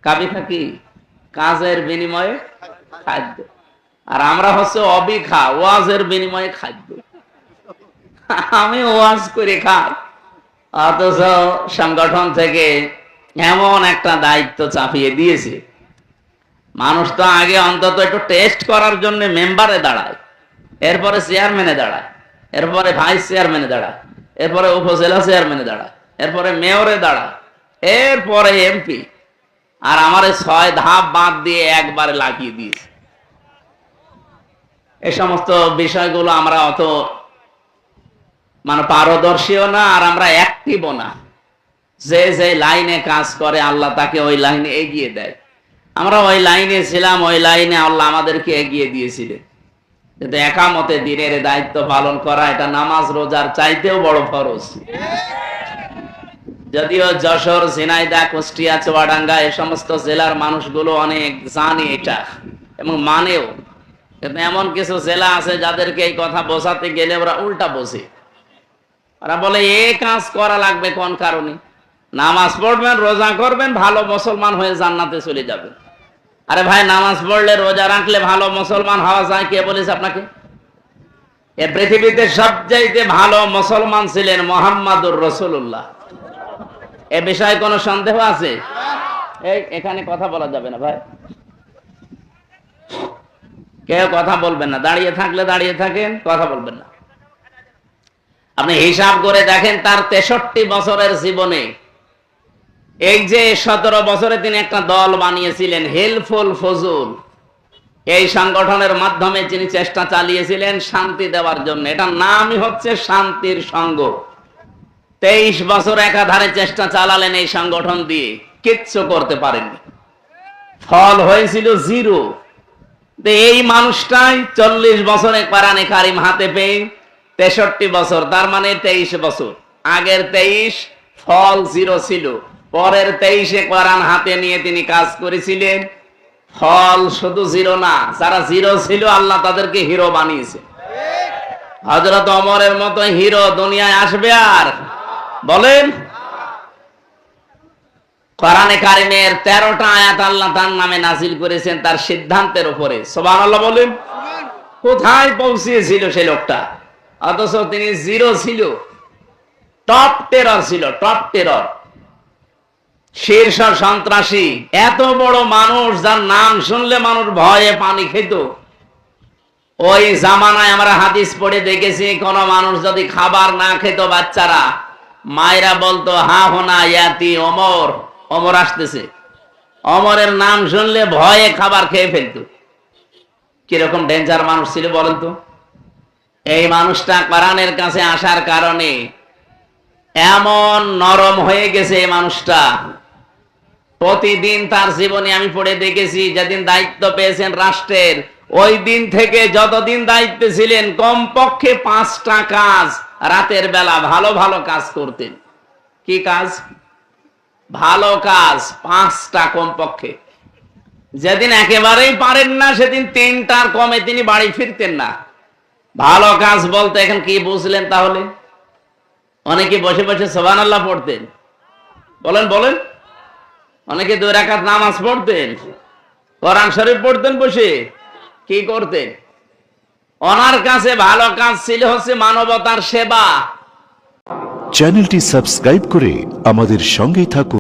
কাবিখা, কি কাজের বিনিময়ে খাদ্য, আর আমরা হচ্ছে অবিখা, ওয়াজের বিনিময়ে খাদ্য। আমি ওয়াজ করে খাই, অথচ সংগঠন থেকে এমন একটা দায়িত্ব চাপিয়ে দিয়েছে। মানুষ তো আগে অন্তত একটু টেস্ট করার জন্য মেম্বারে দাঁড়ায়, এরপরে চেয়ারম্যানে দাঁড়ায়, এরপরে ভাইস চেয়ারম্যানে দাঁড়ায়, এরপরে উপজেলা চেয়ারম্যানে দাঁড়ায়, এরপরে মেয়রে দাঁড়ায়, এরপরে এমপি। আর আমার 6 ধাপ বাদ দিয়ে একবারে লাগিয়ে দিয়েছে। এই সমস্ত বিষয়গুলো আমরা অত পারদর্শীও না, আর আমরা অ্যাক্টিভও না। যে যে লাইনে কাজ করে আল্লাহ তাকে ওই লাইনে এগিয়ে দেয়। আমরা ওই লাইনে ছিলাম, ওই লাইনে আল্লাহ আমাদেরকে এগিয়ে দিয়েছিলেন। কিন্তু একামতে দিনের দায়িত্ব পালন করা, এটা নামাজ রোজার চাইতেও বড় ফরজ। যদিও যশোর, ঝিনাইদহ, কুষ্টিয়া, চুয়াডাঙ্গা এই সমস্ত জেলার মানুষগুলো অনেক জানে এটা এবং মানেও, কিন্তু এমন কিছু জেলা আছে যাদেরকে এই কথা বোঝাতে গেলে ওরা উল্টা বোঝে। ওরা বলে এ কাজ করা লাগবে কোন কারণে? নামাজ পড়বেন, রোজা করবেন, ভালো মুসলমান হয়ে জান্নাতে চলে যাবেন। আরে ভাই, নামাজ পড়লে, রোজা রাখলে ভালো মুসলমান হওয়া যায়? কে বলেছে আপনাকে? এ পৃথিবীতে সবচাইতে ভালো মুসলমান ছিলেন মুহাম্মাদুর রাসূলুল্লাহ। এ বিষয়ে কোনো সন্দেহ আছে? এই এখানে কথা বলা যাবে না ভাই, কেউ কথা বলবেন না। দাঁড়িয়ে থাকলে দাঁড়িয়ে থাকেন, কথা বলবেন না। আপনি হিসাব করে দেখেন, তার 63 বছরের জীবনে এই যে 17 বছরে তিনি একটা দল বানিয়েছিলেন, হেলফুল ফজুল। এই সংগঠনের মাধ্যমে তিনি চেষ্টা চালিয়েছিলেন শান্তি দেওয়ার জন্য। এটার নামই হচ্ছে শান্তির সংঘ। 23 বছর একাধারে চেষ্টা চালালেন এই সংগঠন দিয়ে, কিচ্ছু করতে পারেননি। ফল হয়েছিল 0। এই মানুষটাই 40 বছরে কোরআনে কারিম হাতে পেয়ে 63 বছর, তার মানে 23 বছর। আগের 23 ফল 0 ছিল, পরের 23-এ কোরআন হাতে নিয়ে তিনি কাজ করেছিলেন। ফল শুধু 0 না, যারা 0 ছিল আল্লাহ তাদেরকে হিরো বানিয়েছে। হযরত ওমরের মতো হিরো দুনিয়ায় আসবে আর? বলেন। কোরআনে কারিমের 13টা আয়াত আল্লাহ তার নামে নাজিল করেছেন, তার সিদ্ধান্তের উপরে। সুবহানাল্লাহ বলেন। কোথায় পৌঁছিয়েছিল সেই লোকটা? অথচ তিনি 0 ছিল, টপ টেরর ছিল, টপ টেরর, শীর্ষ সন্ত্রাসী। এত বড় মানুষ, যার নাম শুনলে মানুষ ভয়ে পানি খেত। ওই জামানায় আমরা হাদিস পড়ে দেখেছি, কোন মানুষ যদি খাবার না খেত, বাচ্চারা, মায়েরা বলতো হা হোনা ইয়াতি ওমর, ওমর আসতেছে। ওমরের নাম শুনলে ভয়ে খাবার খেয়ে ফেলতো। কিরকম ডেঞ্জার মানুষ ছিল বলেন তো? এই মানুষটা কোরআনের কাছে আসার কারণে এমন নরম হয়ে গেছে এই মানুষটা। প্রতিদিন তার জীবনে আমি পড়ে দেখেছি, যেদিন দায়িত্ব পেয়েছেন রাষ্ট্রের, ওই দিন থেকে যতদিন দায়িত্বে ছিলেন, কমপক্ষে 5টা কাজ রাতের বেলা ভালো ভালো কাজ করতেন। কি কাজ? ভালো কাজ 5টা কমপক্ষে। যেদিন একেবারেই পারেন না, সেদিন 3টার কমে তিনি বাড়ি ফিরতেন না। ভালো কাজ বলতে এখন কি বুঝলেন তাহলে? অনেকে বসে বসে সুবহানাল্লাহ পড়তেন, বলেন বলেন। অনেকে 2 রাকাত নামাজ পড়তেন, কোরআন শরীফ পড়তেন বসে। কি করতেন? ওনার কাছে ভালো কাজ ছিল হচ্ছে মানবতার সেবা। চ্যানেলটি সাবস্ক্রাইব করে আমাদের সঙ্গেই থাকুন।